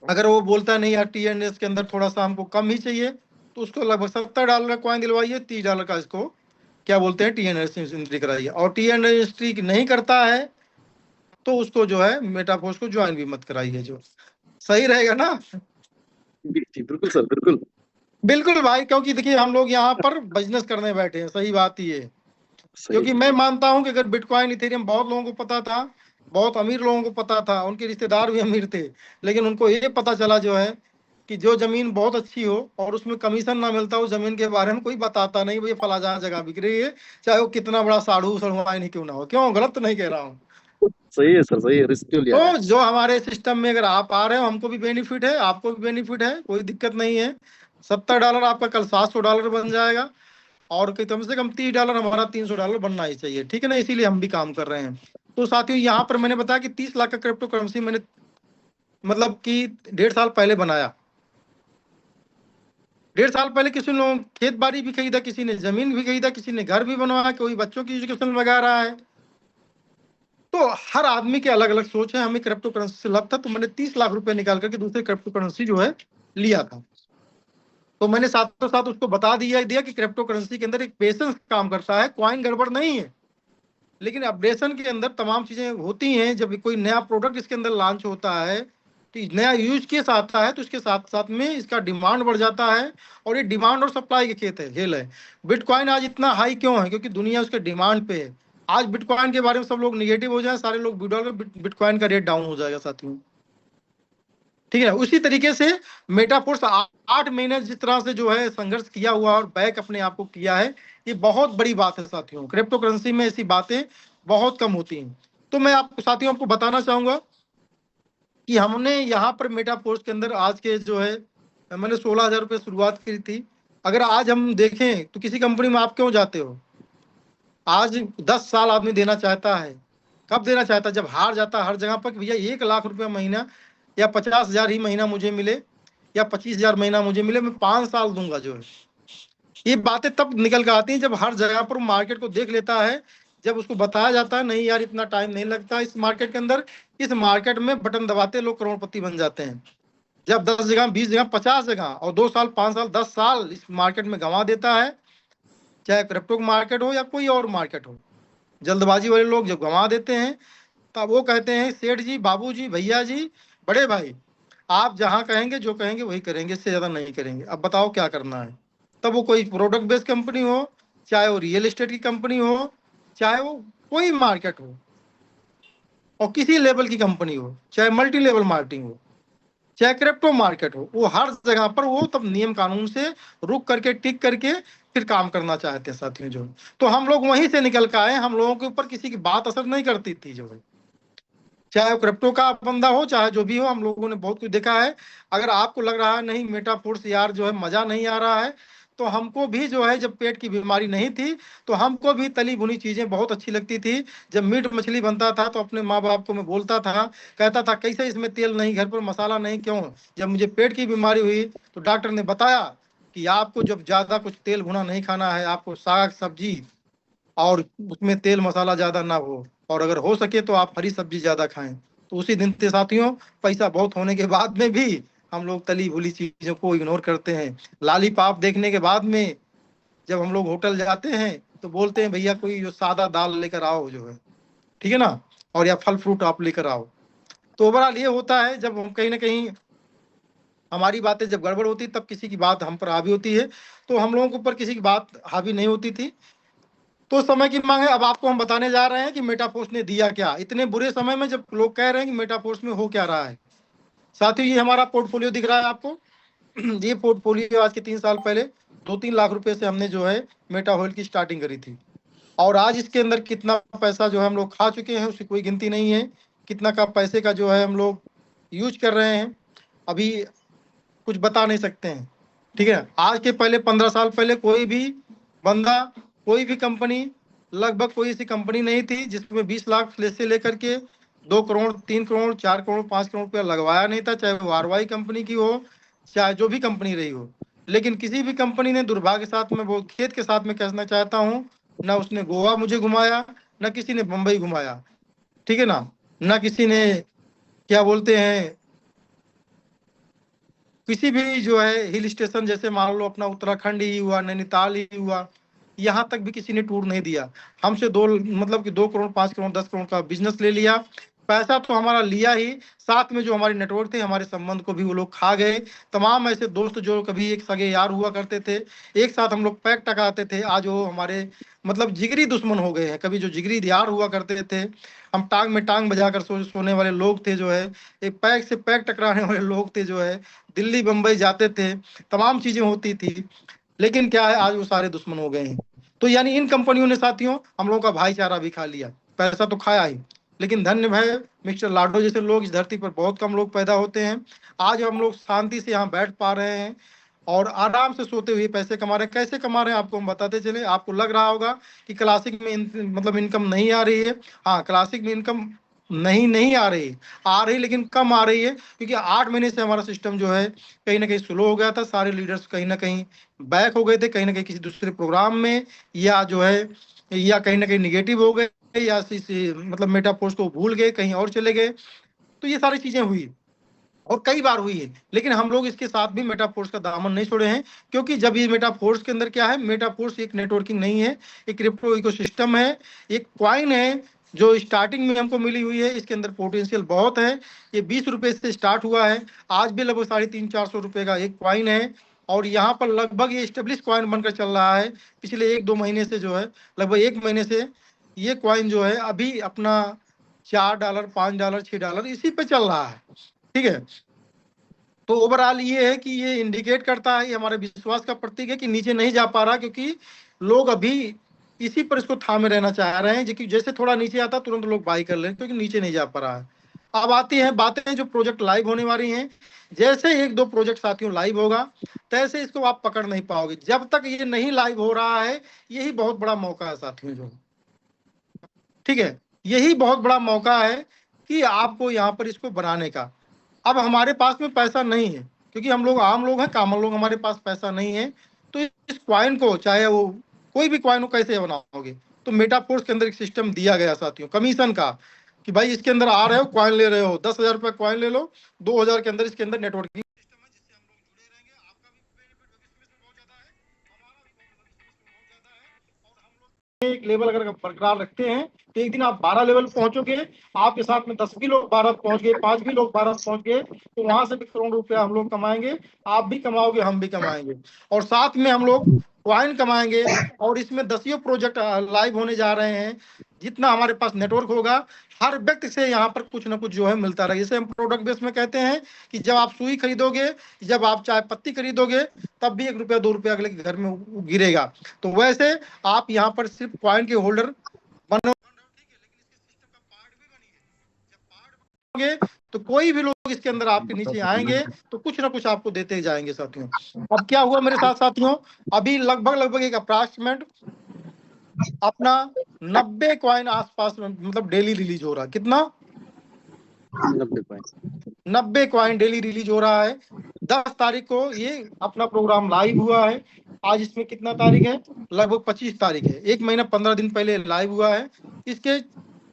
B: अगर वो बोलता है नहीं यार TNS के अंदर थोड़ा सा हमको कम ही चाहिए, तो उसको लगभग $70 का कॉइन दिलवाइए, $30 का इसको क्या बोलते हैं TNS एंट्री कराइए। और TNS एंट्री नहीं करता है तो उसको जो है मेटाफोर्स को ज्वाइन भी मत कराइए। जो सही रहेगा ना।
D: जी बिल्कुल सर, बिल्कुल
B: बिल्कुल भाई, क्योंकि देखिए हम लोग यहाँ पर बिजनेस करने बैठे हैं, सही बात ही है। क्योंकि मैं मानता हूँ कि अगर बिटकॉइन इथेरियम बहुत लोगों को पता था, बहुत अमीर लोगों को पता था, उनके रिश्तेदार भी अमीर थे, लेकिन उनको ये पता चला जो है कि जो जमीन बहुत अच्छी हो और उसमें कमीशन ना मिलता, उस जमीन के बारे में कोई बताता नहीं, भाई फला जगह बिक रही है, चाहे वो कितना बड़ा साढ़ू सड़ुआई नहीं क्यों ना हो। क्यों, गलत तो नहीं कह रहा हूँ।
D: सही है सर, सही है, रिस्क क्यों लिया
B: तो
D: जाए।
B: जो हमारे सिस्टम में अगर आप आ रहे हो, हमको भी बेनिफिट है, आपको भी बेनिफिट है, कोई दिक्कत नहीं है। $70 आपका कल $700 बन जाएगा, और कम से कम $30 हमारा $300 बनना ही चाहिए। ठीक है ना, इसीलिए हम भी काम कर रहे हैं। तो साथियों यहाँ पर मैंने बताया कि 30 लाख का क्रिप्टो करेंसी मैंने मतलब कि 1.5 साल पहले बनाया। 1.5 साल पहले किसी ने खेत बाड़ी भी खरीदा, किसी ने जमीन भी खरीदा, किसी ने घर भी बनवाया, कोई बच्चों की एजुकेशन लगा रहा है। तो हर आदमी के अलग अलग सोच है। हमें क्रिप्टो करेंसी से लाभ था, तो मैंने 30 लाख रुपए निकाल करके दूसरे क्रिप्टो करेंसी जो है लिया था। तो मैंने साथों साथ उसको बता दिया कि क्रिप्टो करेंसी के अंदर एक पेशेंस काम करता है, कॉइन गड़बड़ नहीं है, लेकिन अपडेशन के अंदर तमाम चीजें होती हैं। जब कोई नया प्रोडक्ट इसके अंदर लॉन्च होता है, तो नया यूज केस आता है, तो इसके साथ साथ में इसका डिमांड बढ़ जाता है। और ये डिमांड और सप्लाई के खेल है। बिटकॉइन आज इतना हाई क्यों है? क्योंकि दुनिया उसके डिमांड पे है। आज बिटकॉइन के बारे में सब लोग निगेटिव हो जाए, सारे लोग बिटकॉइन का रेट डाउन हो जाएगा साथियों। ठीक है। उसी तरीके से मेटाफोर्स 8 महीने जिस तरह से जो है संघर्ष किया हुआ और बैक अपने आप को किया है, ये बहुत बड़ी बात है साथियों। क्रिप्टो करेंसी में ऐसी बातें बहुत कम होती हैं। तो मैं आपको साथियों आपको बताना चाहूंगा कि हमने यहाँ पर मेटाफोर्स के अंदर आज के जो है मैंने 16,000 रुपये शुरुआत की थी। अगर आज हम देखें तो किसी कंपनी में आप क्यों जाते हो? आज 10 साल आदमी देना चाहता है। कब देना चाहता है? जब हार जाता है हर जगह पर, भैया 1 लाख रुपया महीना या 50,000 ही महीना मुझे मिले या 25,000 महीना मुझे मिले, मैं 5 साल दूंगा। जो है ये बातें तब निकल कर आती हैं जब हर जगह पर मार्केट को देख लेता है, जब उसको बताया जाता है नहीं यार इतना टाइम नहीं लगता इस मार्केट के अंदर। इस मार्केट में बटन दबाते लोग करोड़पति बन जाते हैं। जब 10 जगह 20 जगह 50 जगह और 2 साल 5 साल 10 साल इस मार्केट में गंवा देता है, चाहे क्रिप्टो मार्केट हो या कोई और मार्केट हो। जल्दबाजी वाले लोग जब गंवा देते हैं तब वो कहते हैं सेठ जी, बाबू जी, भैया जी, बड़े भाई, आप जहां कहेंगे जो कहेंगे वही करेंगे, इससे ज्यादा नहीं करेंगे। अब बताओ क्या करना है। तब वो कोई प्रोडक्ट बेस्ड कंपनी हो, चाहे वो रियल एस्टेट की कंपनी हो, चाहे वो कोई मार्केट हो और किसी लेवल की कंपनी हो, चाहे मल्टी लेवल मार्केटिंग हो, चाहे क्रिप्टो मार्केट हो, वो हर जगह पर वो तब नियम कानून से रुक करके टिक करके फिर काम करना चाहते हैं साथियों जो। तो हम लोग वहीं से निकल के आए, हम लोगों के ऊपर किसी की बात असर नहीं करती थी जो है, चाहे वो क्रिप्टो का बंदा हो चाहे जो भी हो। हम लोगों ने बहुत कुछ देखा है। अगर आपको लग रहा है नहीं मेटाफोर्स यार जो है मजा नहीं आ रहा है, तो हमको भी जो है जब पेट की बीमारी नहीं थी तो हमको भी तली भुनी चीजें बहुत अच्छी लगती थी। जब मीट मछली बनता था तो अपने माँ बाप को मैं बोलता था, कहता था कैसे इसमें तेल नहीं, घर पर मसाला नहीं, क्यों? जब मुझे पेट की बीमारी हुई तो डॉक्टर ने बताया कि आपको जब ज्यादा कुछ तेल भुना नहीं खाना है, आपको साग सब्जी और उसमें तेल मसाला ज्यादा ना हो, और अगर हो सके तो आप हरी सब्जी ज्यादा खाएं। तो उसी दिन से साथियों, पैसा बहुत होने के बाद में भी हम लोग तली भुली चीजों को इग्नोर करते हैं। लालीपाप देखने के बाद में जब हम लोग होटल जाते हैं तो बोलते हैं भैया कोई जो सादा दाल लेकर आओ जो है, ठीक है ना, और या फल फ्रूट आप लेकर आओ। तो ओवरऑल ये होता है, जब हम कहीं ना कहीं हमारी बातें जब गड़बड़ होती तब किसी की बात हम पर हावी होती है, तो हम लोगों के ऊपर किसी की बात हावी नहीं होती थी। तो समय की मांग है। अब आपको हम बताने जा रहे हैं कि मेटाफोर्स ने दिया क्या इतने बुरे समय में, जब लोग कह रहे हैं कि मेटाफोर्स में हो क्या रहा है। साथियों, ये हमारा पोर्टफोलियो दिख रहा है आपको। ये पोर्टफोलियो आज के 3 साल पहले 2-3 लाख रुपए से हमने जो है मेटा होल की स्टार्टिंग करी थी, और आज इसके अंदर कितना पैसा जो है हम लोग खा चुके हैं उसकी कोई गिनती नहीं है। कितना का पैसे का जो है हम लोग यूज कर रहे हैं अभी कुछ बता नहीं सकते हैं। ठीक है, आज के पहले 15 साल पहले कोई भी बंदा, कोई भी कंपनी, लगभग कोई ऐसी कंपनी नहीं थी जिसमें 20 लाख से लेकर के 2 करोड़, 3 करोड़, 4 करोड़, 5 करोड़ रुपया लगवाया नहीं था, चाहे वो आरवाई कंपनी की हो, चाहे जो भी कंपनी रही हो। लेकिन किसी भी कंपनी ने दुर्भाग्य के साथ में, वो खेत के साथ में कहना चाहता हूँ, ना उसने गोवा मुझे घुमाया, ना किसी ने बंबई घुमाया, ठीक है ना, ना किसी ने क्या बोलते हैं किसी भी जो है हिल स्टेशन, जैसे मान लो अपना उत्तराखंड ही हुआ, नैनीताल ही हुआ, यहाँ तक भी किसी ने टूर नहीं दिया। हमसे दो मतलब कि 2 करोड़, 5 करोड़, 10 करोड़ का बिजनेस ले लिया। पैसा तो हमारा लिया ही, साथ में जो हमारे नेटवर्क थे, हमारे संबंध को भी वो लोग खा गए। तमाम ऐसे दोस्त जो कभी एक सगे यार हुआ करते थे, एक साथ हम लोग पैक टकराते थे, आज वो हमारे मतलब जिगरी दुश्मन हो गए हैं। कभी जो जिगरी यार हुआ करते थे, हम टांग में टांग बजाकर सोने वाले लोग थे जो है, एक पैक से पैक टकराने वाले लोग थे जो है, दिल्ली बम्बई जाते थे, तमाम चीजें होती थी। लेकिन क्या है, आज वो सारे दुश्मन हो गए हैं। तो यानी इन कंपनियों ने साथियों हम लोगों का भाईचारा भी खा लिया, पैसा तो खाया ही, लेकिन धन्य भाई मिस्टर लाडो जैसे लोग इस धरती पर बहुत कम लोग पैदा होते हैं। आज हम लोग शांति से यहाँ बैठ पा रहे हैं और आराम से सोते हुए पैसे कमा रहे हैं। कैसे कमा रहे हैं आपको हम बताते चले। आपको लग रहा होगा कि क्लासिक में मतलब इनकम नहीं आ रही है। हाँ, क्लासिक में इनकम नहीं नहीं आ रही, लेकिन कम आ रही है, क्योंकि 8 महीने से हमारा सिस्टम जो है कहीं ना कहीं स्लो हो गया था। सारे लीडर्स कहीं ना कहीं बैक हो गए थे, कहीं ना कहीं किसी दूसरे प्रोग्राम में, या जो है या कहीं ना कहीं निगेटिव हो गए, या मतलब मेटाफोर्स को भूल गए, कहीं और चले गए। तो ये सारी चीजें हुई और कई बार हुई है, लेकिन हम लोग इसके साथ भी मेटाफोर्स का दामन नहीं छोड़े हैं। क्योंकि जब ये मेटाफोर्स के अंदर क्या है, मेटाफोर्स एक नेटवर्किंग नहीं है, एक क्रिप्टो इकोसिस्टम है, एक क्वाइन है जो स्टार्टिंग में हमको मिली हुई है। इसके अंदर पोटेंशियल बहुत है। ये 20 रुपए से स्टार्ट हुआ है, आज भी लगभग 350-400 रुपए का एक क्वाइन है। और यहाँ पर लगभग ये स्टेब्लिश क्वाइन बनकर चल रहा है पिछले 1-2 महीने से जो है, लगभग 1 महीने से ये क्वाइन जो है अभी अपना $4, $5, $6 इसी पे चल रहा है। ठीक है, तो ओवरऑल ये है कि ये इंडिकेट करता है, ये हमारे विश्वास का प्रतीक है कि नीचे नहीं जा पा रहा, क्योंकि लोग अभी इसी पर इसको थामे रहना चाह रहे हैं। क्योंकि जैसे थोड़ा नीचे आता तुरंत लोग बाई कर ले रहे हैं, क्योंकि नीचे नहीं जा पा रहा है। अब आती हैं बातें जो प्रोजेक्ट लाइव होने वाली हैं। जैसे 1-2 प्रोजेक्ट साथियों लाइव होगा, तैसे इसको आप पकड़ नहीं पाओगे। जब तक ये नहीं लाइव हो रहा है, यही बहुत बड़ा मौका है साथियों जो, ठीक है, यही बहुत बड़ा मौका है कि आपको यहाँ पर इसको बनाने का। अब हमारे पास में पैसा नहीं है, क्योंकि हम लोग आम लोग हैं, कॉमन लोग, हमारे पास पैसा नहीं है। तो इस क्वाइन को, चाहे वो कोई भी क्वाइन हो, कैसे बनाओगे। तो मेटाफोर्स के अंदर एक सिस्टम दिया गया साथियों कमीशन का, कि भाई इसके अंदर आ रहे हो, क्वाइन ले रहे हो, 10,000 रुपये क्वाइन ले लो, 2,000 के अंदर इसके अंदर नेटवर्किंग एक लेवल अगर बरकरार रखते हैं तो एक दिन आप 12 लेवल पहुंचोगे, आपके साथ में 10 भी लोग 12 पहुंच गए, 5 भी लोग 12 पहुंच गए, तो वहां से भी करोड़ रुपया हम लोग कमाएंगे, आप भी कमाओगे, हम भी कमाएंगे, और साथ में हम लोग कॉइन कमाएंगे। और इसमें 10 प्रोजेक्ट लाइव होने जा रहे हैं। जितना हमारे पास नेटवर्क होगा, हर व्यक्ति से यहाँ पर कुछ ना कुछ जो है मिलता रहे। जैसे हम प्रोडक्ट बेस में कहते हैं कि जब आप सुई खरीदोगे, जब आप चाय पत्ती खरीदोगे, तब भी 1 रुपया 2 रुपया अगले के घर में गिरेगा। तो वैसे आप यहाँ पर सिर्फ कॉइन के होल्डर बनो, तो कोई भी लोग इसके अंदर आपके नीचे आएंगे तो कुछ ना कुछ आपको देते जाएंगे साथियों। अब क्या हुआ मेरे साथ साथियों, अभी लगभग एक अप्रॉक्सीमेट अपना 90 कॉइन आसपास में मतलब डेली रिलीज हो रहा है। कितना? 90 कॉइन डेली रिलीज हो रहा है। 10 तारीख को ये अपना प्रोग्राम लाइव हुआ है। आज इसमें कितना तारीख है? लगभग 25 तारीख है। 1 महीना 15 दिन पहले लाइव हुआ है।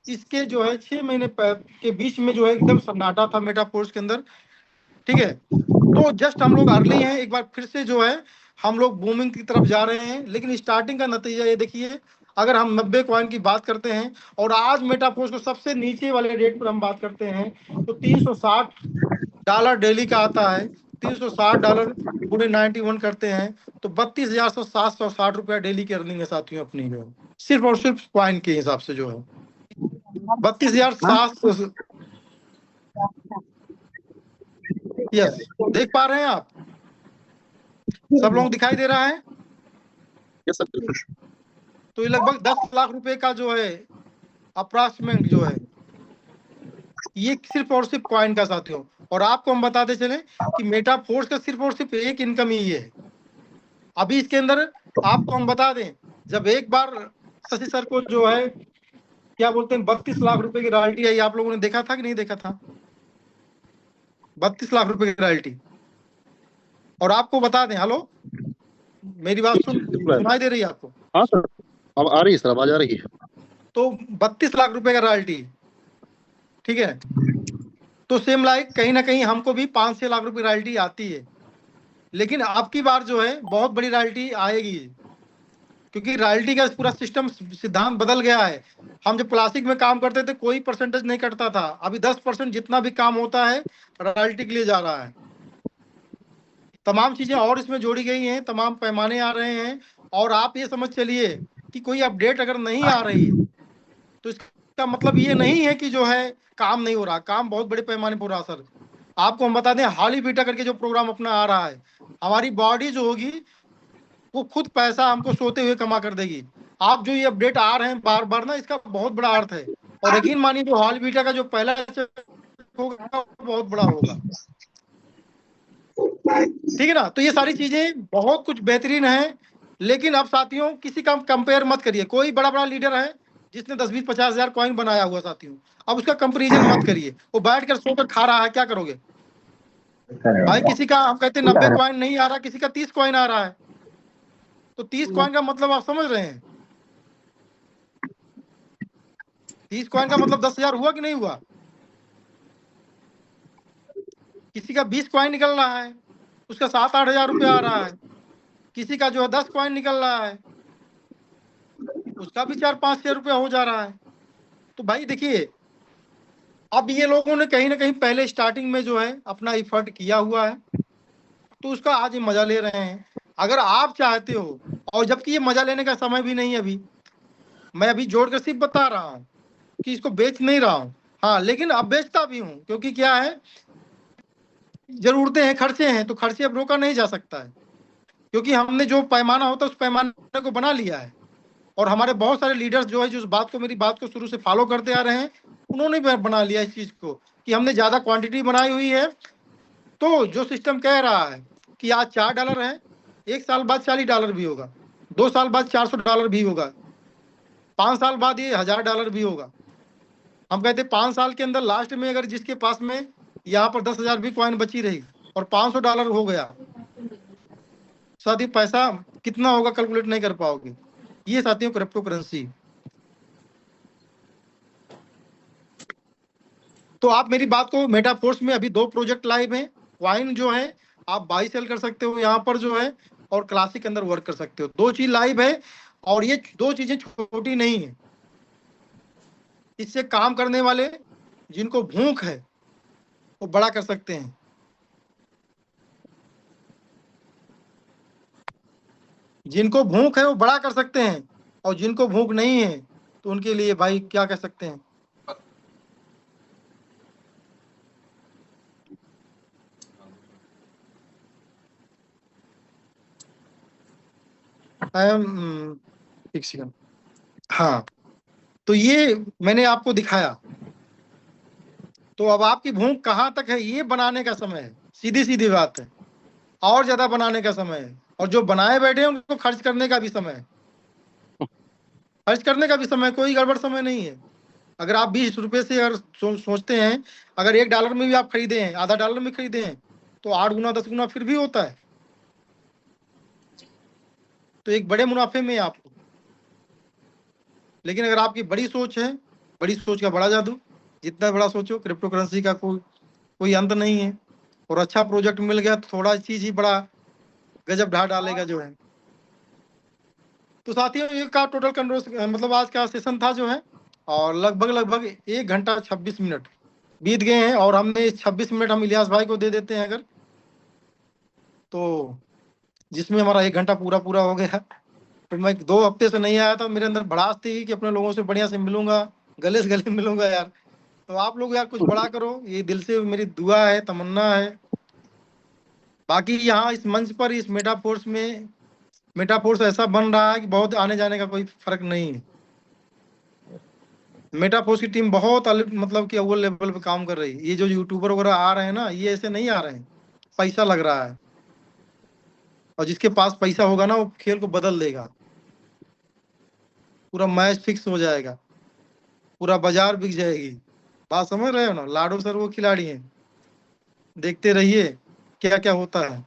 B: इसके जो है 6 महीने के बीच में जो है एकदम सन्नाटा था मेटाफोर्स के अंदर, ठीक है। तो जस्ट हम लोग अर्ली हैं, एक बार फिर से जो है हम लोग बूमिंग की तरफ जा रहे हैं। लेकिन स्टार्टिंग का नतीजा ये देखिए, अगर हम 90 कॉइन की बात करते हैं और आज मेटाफोर्स को सबसे नीचे वाले रेट पर हम बात करते हैं तो $360 डेली का आता है। $360 गुणे 91 करते हैं तो 32,760 रुपया डेली की अर्निंग है साथियों अपनी, जो सिर्फ और सिर्फ कॉइन के हिसाब से जो है 32,700। यस, देख पा रहे हैं आप? सब लोग दिखाई दे रहा है?
D: Yes sir.
B: तो ये लगभग 10 लाख रुपए का जो है अप्रॉक्सीमेट जो है ये सिर्फ और सिर्फ कॉइन का साथियों। और आपको हम बताते चले कि मेटाफोर्स का सिर्फ और सिर्फ एक इनकम ही है। अभी इसके अंदर आपको हम बता दें, जब एक बार शशि सर को जो है क्या बोलते हैं 32 लाख रुपए की रॉयल्टी आई, आप लोगों ने देखा था कि नहीं देखा था? 32 लाख रुपए की रॉयल्टी। और आपको बता दें, हेलो मेरी बात सुनाई दे रही है आपको?
D: हाँ सर, अब आ रही है सर, आवाज आ रही है।
B: तो 32 लाख रुपए का रॉयल्टी, ठीक है। तो सेम लाइक कहीं ना कहीं हमको भी 5-6 लाख रुपए रॉयल्टी आती है। लेकिन आपकी बार जो है बहुत बड़ी रॉयल्टी आएगी, क्योंकि रॉयल्टी का पूरा सिस्टम सिद्धांत बदल गया है। हम जब प्लास्टिक में काम करते थे कोई परसेंटेज नहीं कटता था, अभी 10% जितना भी काम होता है रॉयल्टी के लिए जा रहा है। तमाम चीजें और इसमें जोड़ी गई हैं, तमाम पैमाने आ रहे हैं। और आप ये समझ चलिए कि कोई अपडेट अगर नहीं आ रही है तो इसका मतलब ये नहीं है कि जो है काम नहीं हो रहा, काम बहुत बड़े पैमाने पर हो रहा। सर आपको हम बता दें, हाली बीटा करके जो प्रोग्राम अपना आ रहा है, हमारी बॉडी जो होगी वो खुद पैसा हमको सोते हुए कमा कर देगी। आप जो ये अपडेट आ रहे हैं बार बार ना, इसका बहुत बड़ा अर्थ है। और यकीन मानिए जो हाली बीटा का जो पहला होगा बहुत बड़ा होगा, ठीक है ना। तो ये सारी चीजें बहुत कुछ बेहतरीन है। लेकिन अब साथियों किसी का कंपेयर मत करिए। कोई बड़ा बड़ा लीडर है जिसने 10-20-50 हजार कॉइन बनाया हुआ साथियों, अब उसका कंपेरिजन मत करिए। वो बैठ कर सोकर खा रहा है, क्या करोगे भाई? किसी का हम कहते हैं 90 कॉइन नहीं आ रहा, किसी का 30 कॉइन आ रहा है। तो 30 कॉइन का मतलब आप समझ रहे हैं? 30 कॉइन का मतलब 10,000 हुआ कि नहीं हुआ? किसी का 20 कॉइन निकल रहा है, उसका 7-8 हजार रुपया आ रहा है। किसी का जो है 10 कॉइन निकल रहा है, उसका भी 4-5 हजार रुपया हो जा रहा है। तो भाई देखिए, अब ये लोगों ने कहीं ना कहीं पहले स्टार्टिंग में जो है अपना एफर्ट किया हुआ है, तो उसका आज ये मजा ले रहे हैं। अगर आप चाहते हो, और जबकि ये मजा लेने का समय भी नहीं है अभी, मैं अभी जोड़कर सिर्फ बता रहा हूँ कि इसको बेच नहीं रहा हूँ। हाँ, लेकिन अब बेचता भी हूँ, क्योंकि क्या है, जरूरतें हैं, खर्चे हैं, तो खर्चे अब रोका नहीं जा सकता है। क्योंकि हमने जो पैमाना होता है उस पैमाने को बना लिया है। और हमारे बहुत सारे लीडर्स जो है, जो मेरी बात को शुरू से फॉलो करते आ रहे हैं, उन्होंने भी बना लिया इस चीज को कि हमने ज्यादा क्वांटिटी बनाई हुई है। तो जो सिस्टम कह रहा है कि आज $4 है, 1 साल बाद $40 भी होगा, 2 साल बाद $400 भी होगा, 5 साल बाद ये $1,000 भी होगा। हम कहते हैं 5 साल के अंदर लास्ट में अगर जिसके पास में यहाँ पर 10,000 भी कॉइन बची रही और $500 हो गया, साथी पैसा कितना होगा कैलकुलेट नहीं कर पाओगे। ये साथियों क्रिप्टो करेंसी। तो आप मेरी बात को, मेटाफोर्स में अभी 2 प्रोजेक्ट लाइव हैं। कॉइन जो है आप बाई सेल कर सकते हो यहाँ पर जो है, और क्लासिक के अंदर वर्क कर सकते हो। 2 चीज लाइव है। और ये दो चीजें छोटी नहीं है। इससे काम करने वाले जिनको भूख है वो बड़ा कर सकते हैं। जिनको भूख है वो बड़ा कर सकते हैं, और जिनको भूख नहीं है तो उनके लिए भाई क्या कह सकते हैं। एक सेकंड। हाँ, तो ये मैंने आपको दिखाया। तो अब आपकी भूख कहाँ तक है ये बनाने का समय है, सीधी सीधी बात है। और ज्यादा बनाने का समय है, और जो बनाए बैठे हैं उनको खर्च करने का भी समय है। खर्च करने का भी समय, कोई गड़बड़ समय नहीं है। अगर आप 20 रुपए से अगर सोचते हैं, अगर $1 में भी आप खरीदे हैं, आधा डॉलर में खरीदे हैं, तो 8 गुना 10 गुना फिर भी होता है। तो एक बड़े मुनाफे में आपको। लेकिन अगर आपकी बड़ी सोच है, बड़ी सोच का बड़ा जादू, जितना बड़ा सोचो, क्रिप्टो करेंसी का कोई अंत नहीं है। और अच्छा प्रोजेक्ट मिल गया तो थोड़ा चीज ही बड़ा गजब ढा डालेगा जो है। तो साथियों, ये का टोटल कंट्रोल मतलब आज का सेशन था जो है, और लगभग 1 घंटा 26 मिनट बीत गए हैं। और हमने 26 मिनट हम इलियास भाई को दे देते हैं अगर, तो जिसमें हमारा 1 घंटा पूरा हो गया। फिर मैं 2 हफ्ते से नहीं आया था, मेरे अंदर भड़ास थी कि अपने लोगों से बढ़िया से मिलूंगा, गले से गले मिलूंगा यार। तो आप लोग यार कुछ बड़ा करो, ये दिल से मेरी दुआ है, तमन्ना है। बाकी यहाँ इस मंच पर, इस मेटाफोर्स में, मेटाफोर्स ऐसा बन रहा है कि बहुत आने जाने का कोई फर्क नहीं है। मेटाफोर्स की टीम बहुत मतलब कि अव्वल लेवल पे काम कर रही है। ये जो यूट्यूबर वगैरह आ रहे हैं ना, ये ऐसे नहीं आ रहे हैं, पैसा लग रहा है। और जिसके पास पैसा होगा ना, वो खेल को बदल देगा। पूरा मैच फिक्स हो जाएगा, पूरा बाजार बिक जाएगी। बात समझ रहे हो ना। लाडो सर वो खिलाड़ी हैं, देखते रहिए क्या क्या होता है।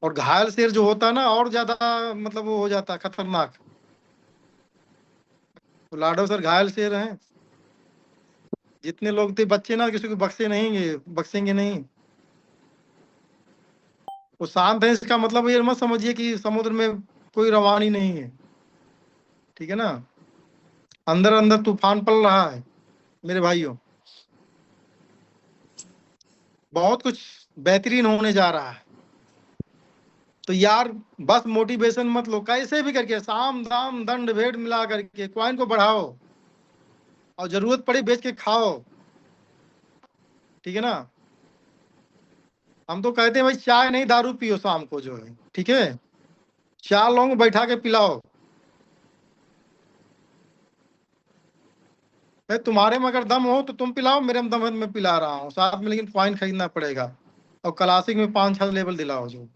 B: और घायल शेर जो होता है ना, और ज्यादा मतलब वो हो जाता है खतरनाक। तो लाडो सर घायल शेर हैं। जितने लोग थे बच्चे ना, किसी को बख्शेंगे नहीं। वो शांत है, इसका मतलब ये मत समझिए कि समुद्र में कोई रवानी नहीं है, ठीक है ना। अंदर अंदर तूफान पल रहा है मेरे भाइयों। बहुत कुछ बेहतरीन होने जा रहा है। तो यार बस मोटिवेशन मत लो, कैसे भी करके साम दाम दंड भेद मिला करके कॉइन को बढ़ाओ, और जरूरत पड़े बेच के खाओ, ठीक है ना। हम तो कहते हैं भाई, चाय नहीं दारू पियो शाम को जो है, ठीक है। 4 लोगों को बैठा के पिलाओ। भाई तुम्हारे में अगर दम हो तो तुम पिलाओ, मेरे में दम है तो मैं पिला रहा हूँ साथ में, लेकिन कॉइन खरीदना पड़ेगा। और क्लासिक में 5-6 लेवल दिलाओ जो।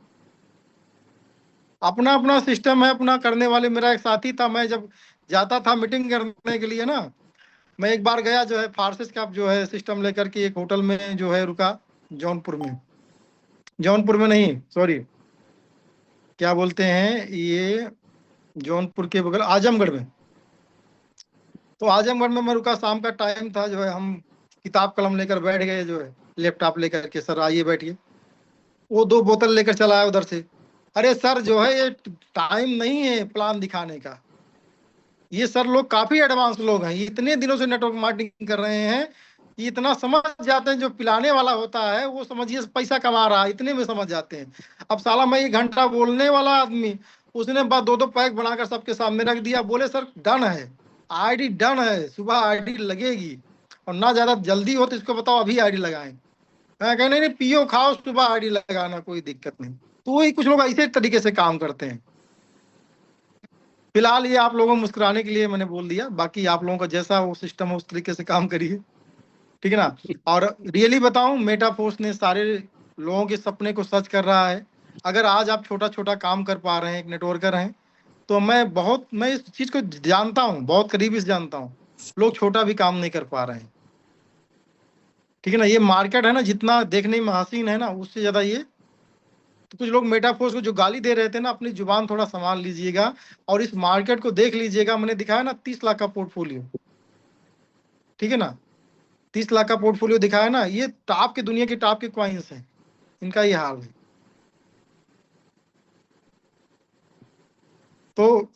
B: अपना अपना सिस्टम है, अपना करने वाले। मेरा एक साथी था, मैं जब जाता था मीटिंग करने के लिए ना, मैं एक बार गया जो है फारसिस का जो है सिस्टम लेकर के एक होटल में जो है रुका, जौनपुर में नहीं, सॉरी, क्या बोलते हैं ये, जौनपुर के बगल आजमगढ़ में। तो आजमगढ़ में मैं रुका, शाम का टाइम था जो है, हम किताब कलम लेकर बैठ गए जो है, लैपटॉप लेकर के, सर आइए बैठिए। वो 2 बोतल लेकर चला आया उधर से। अरे सर जो है, ये टाइम नहीं है प्लान दिखाने का। ये सर लोग काफी एडवांस लोग हैं, ये इतने दिनों से नेटवर्क मार्केटिंग कर रहे हैं, ये इतना समझ जाते हैं। जो पिलाने वाला होता है वो समझिए पैसा कमा रहा है, इतने में समझ जाते हैं। अब साला मैं 1 घंटा बोलने वाला आदमी, उसने बस 2-2 पैक बनाकर सबके सामने रख दिया। बोले सर डन है, आईडी डन है, सुबह आईडी लगेगी। और ना ज्यादा जल्दी हो तो इसको बताओ अभी आईडी लगाएं। मैं कह नहीं, पियो खाओ, सुबह आईडी लगाना, कोई दिक्कत नहीं। तो वही कुछ लोग ऐसे तरीके से काम करते हैं। फिलहाल ये आप लोगों को मुस्कुराने के लिए मैंने बोल दिया, बाकी आप लोगों का जैसा वो सिस्टम हो उस तरीके से काम करिए, ठीक है ना। और रियली बताऊं, मेटाफोर्स ने सारे लोगों के सपने को सच कर रहा है। अगर आज आप छोटा छोटा काम कर पा रहे हैं, एक नेटवर्कर हैं, तो मैं इस चीज को जानता हूँ, बहुत करीबी से जानता हूँ। लोग छोटा भी काम नहीं कर पा रहे हैं, ठीक है ना। ये मार्केट है ना, जितना देखने में हसीन है ना, उससे ज्यादा ये। तो कुछ लोग मेटाफोर्स को जो गाली दे रहे थे ना, अपनी जुबान थोड़ा संभाल लीजिएगा। और इस मार्केट को देख लीजिएगा। मैंने दिखाया ना 30 लाख का पोर्टफोलियो, ठीक है ना। 30 लाख का पोर्टफोलियो दिखाया ना, ये टॉप के, दुनिया के टॉप के कॉइन्स हैं, इनका ये हाल है। तो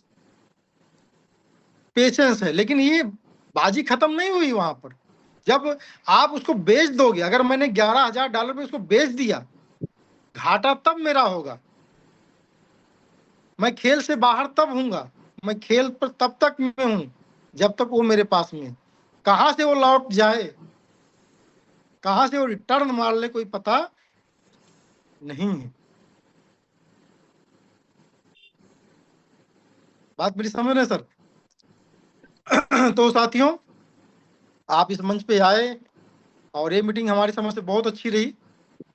B: पेशेंस है। लेकिन ये बाजी खत्म नहीं हुई वहां पर। जब आप उसको बेच दोगे, अगर मैंने $11,000 पे उसको बेच दिया, घाटा तब मेरा होगा। मैं खेल से बाहर तब हूंगा, मैं खेल पर तब तक में हूं जब तक वो मेरे पास में। कहां से वो लौट जाए, कहां से वो रिटर्न मार ले, कोई पता नहीं है। बात मेरी समझ रहे सर? तो साथियों, आप इस मंच पे आए और ये मीटिंग हमारी समझ से बहुत अच्छी रही।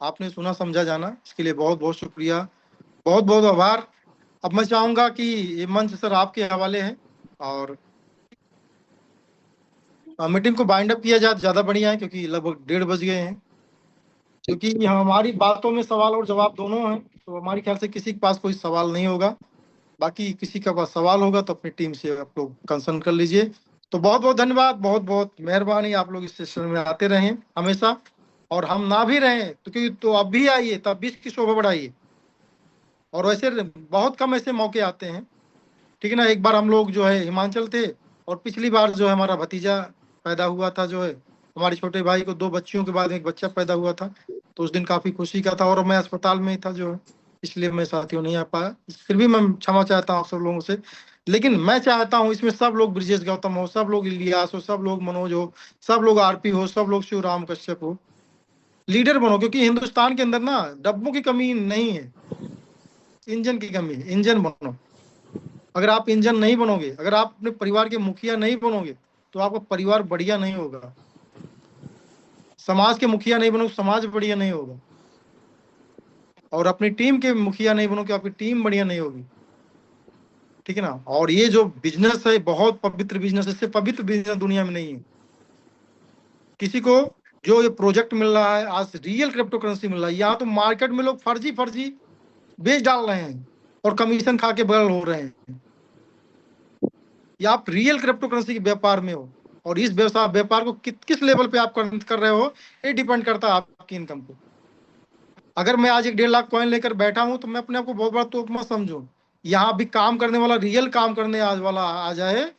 B: आपने सुना समझा जाना, इसके लिए बहुत बहुत शुक्रिया, बहुत बहुत आभार। अब मैं चाहूंगा कि ये मंच सर आपके हवाले है और मीटिंग को बाइंड अप किया जाए, ज्यादा बढ़िया है, क्योंकि लगभग 1:30 बज गए हैं। क्योंकि हमारी बातों में सवाल और जवाब दोनों हैं, तो हमारे ख्याल से किसी के पास कोई सवाल नहीं होगा। बाकी किसी का पास सवाल होगा तो अपनी टीम से आप लोग कंसर्न कर लीजिए। तो बहुत बहुत धन्यवाद, बहुत बहुत मेहरबानी। आप लोग इस सेशन में आते रहें हमेशा, और हम ना भी रहें तो क्योंकि तो अब भी आइए, तब भी इसकी शोभा बढ़ाइए। और वैसे बहुत कम ऐसे मौके आते हैं, ठीक है ना। एक बार हम लोग जो है हिमाचल थे, और पिछली बार जो है हमारा भतीजा पैदा हुआ था, जो है हमारे छोटे भाई को 2 बच्चियों के बाद एक बच्चा पैदा हुआ था। तो उस दिन काफी खुशी का था, और मैं अस्पताल में ही था जो है, इसलिए मैं साथियों नहीं आ पाया। फिर भी मैं क्षमा चाहता हूँ सब लोगों से। लेकिन मैं चाहता हूँ इसमें सब लोग ब्रिजेश गौतम हो, सब लोग इलियास हो, सब लोग मनोज हो, सब लोग आरपी हो, सब लोग शिवराम कश्यप हो। लीडर बनो, क्योंकि हिंदुस्तान के अंदर ना डब्बों की कमी नहीं है, इंजन की कमी है। इंजन बनो। अगर आप इंजन नहीं बनोगे, अगर आप अपने परिवार के मुखिया नहीं बनोगे, तो आपका परिवार बढ़िया नहीं होगा। समाज के मुखिया नहीं बनोगे, समाज बढ़िया नहीं होगा। और अपनी टीम के मुखिया नहीं बनोगे, आपकी टीम बढ़िया नहीं होगी, ठीक है ना। और ये जो बिजनेस है, बहुत पवित्र बिजनेस, इससे पवित्र बिजनेस दुनिया में नहीं है। किसी को जो ये प्रोजेक्ट मिल रहा है, आज रियल क्रिप्टो करेंसी मिल रहा है, यहाँ तो मार्केट में लोग फर्जी फर्जी बेच डाल रहे हैं और कमीशन खा के बगल हो रहे हैं। या आप रियल क्रिप्टो करेंसी के व्यापार में हो, और इस व्यापार को किस लेवल पे आप कर रहे हो, ये डिपेंड करता है आपकी इनकम पे। अगर मैं आज 1.5 लाख कॉइन लेकर बैठा हूं, तो मैं अपने आप को बहुत बड़ा तो मत समझूं। यहाँ भी काम करने वाला, रियल काम करने आज वाला आ जाए,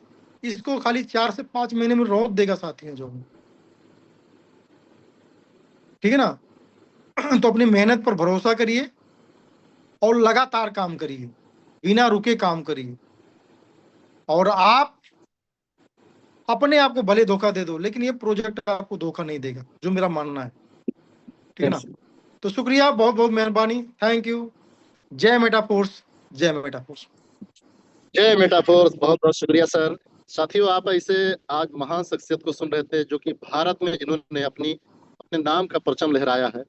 B: इसको खाली 4 से 5 महीने में रोक देगा साथियों जो, ठीक है ना। तो अपनी मेहनत पर भरोसा करिए और लगातार काम करिए, बिना रुके काम करिए। और आप अपने आप को भले धोखा दे दो, लेकिन ये प्रोजेक्ट आपको धोखा नहीं देगा, जो मेरा मानना है, ठीक है ना। तो शुक्रिया, बहुत बहुत मेहरबानी, थैंक यू। जय मेटाफोर्स, जय मेटाफोर्स।
D: जय मेटाफोर्स, बहुत बहुत शुक्रिया सर। साथियों, आप ऐसे आज महान शख्सियत को सुन रहे थे जो कि भारत में इन्होंने अपने नाम का परचम लहराया है।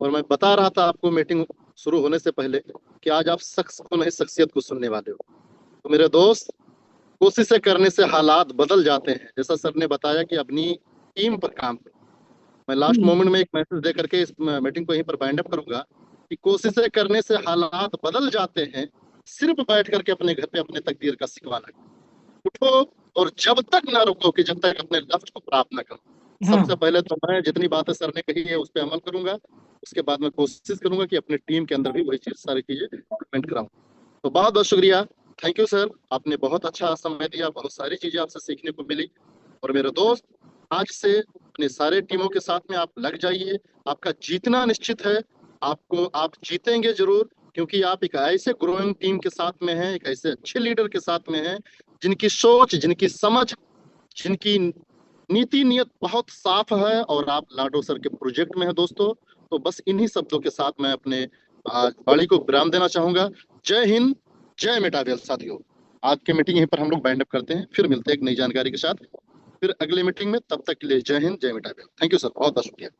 D: और मैं बता रहा था आपको मीटिंग शुरू होने से पहले कि आज आप शख्स को नहीं, शख्सियत को सुनने वाले हो। तो मेरे दोस्त, कोशिशें करने से हालात बदल जाते हैं। जैसा सर ने बताया कि अपनी टीम पर काम करो। मैं लास्ट मोमेंट में एक मैसेज दे करके इस मीटिंग को यहीं पर बाइंड अप करूंगा कि कोशिशें करने से हालात बदल जाते हैं, सिर्फ बैठ करके अपने घर पे अपने तकदीर का सिकवा ना करो। उठो और जब तक ना रुको कि जब तक अपने लक्ष्य को प्राप्त ना करो। सबसे पहले तो मैं जितनी बातें सर ने कही है उस पर अमल करूंगा, उसके बाद मैं कोशिश करूंगा कि अपने टीम के अंदर भी वही चीज, सारी चीजें इम्प्लीमेंट कराऊं। तो बहुत बहुत शुक्रिया, थैंक यू सर। आपने बहुत अच्छा समय दिया, बहुत सारी चीजें आपसे सीखने को मिली। और मेरे दोस्त, आज से अपने सारे टीमों के साथ में आप लग जाइए। आपका जीतना निश्चित है, आप जीतेंगे जरूर, क्योंकि आप एक ऐसे ग्रोइंग टीम के साथ में हैं, एक ऐसे अच्छे लीडर के साथ में हैं जिनकी सोच, जिनकी समझ, जिनकी नीति नियत बहुत साफ है। और आप लाडो सर के प्रोजेक्ट में है दोस्तों। तो बस इन्हीं शब्दों के साथ मैं अपने वाणी को विराम देना चाहूंगा। जय हिंद, जय मेटावेल। साथियों, आज की मीटिंग यहीं पर हम लोग बाइंड अप करते हैं, फिर मिलते हैं एक नई जानकारी के साथ, फिर अगली मीटिंग में। तब तक के लिए जय हिंद, जय मेटावेल। थैंक यू सर, बहुत बहुत शुक्रिया।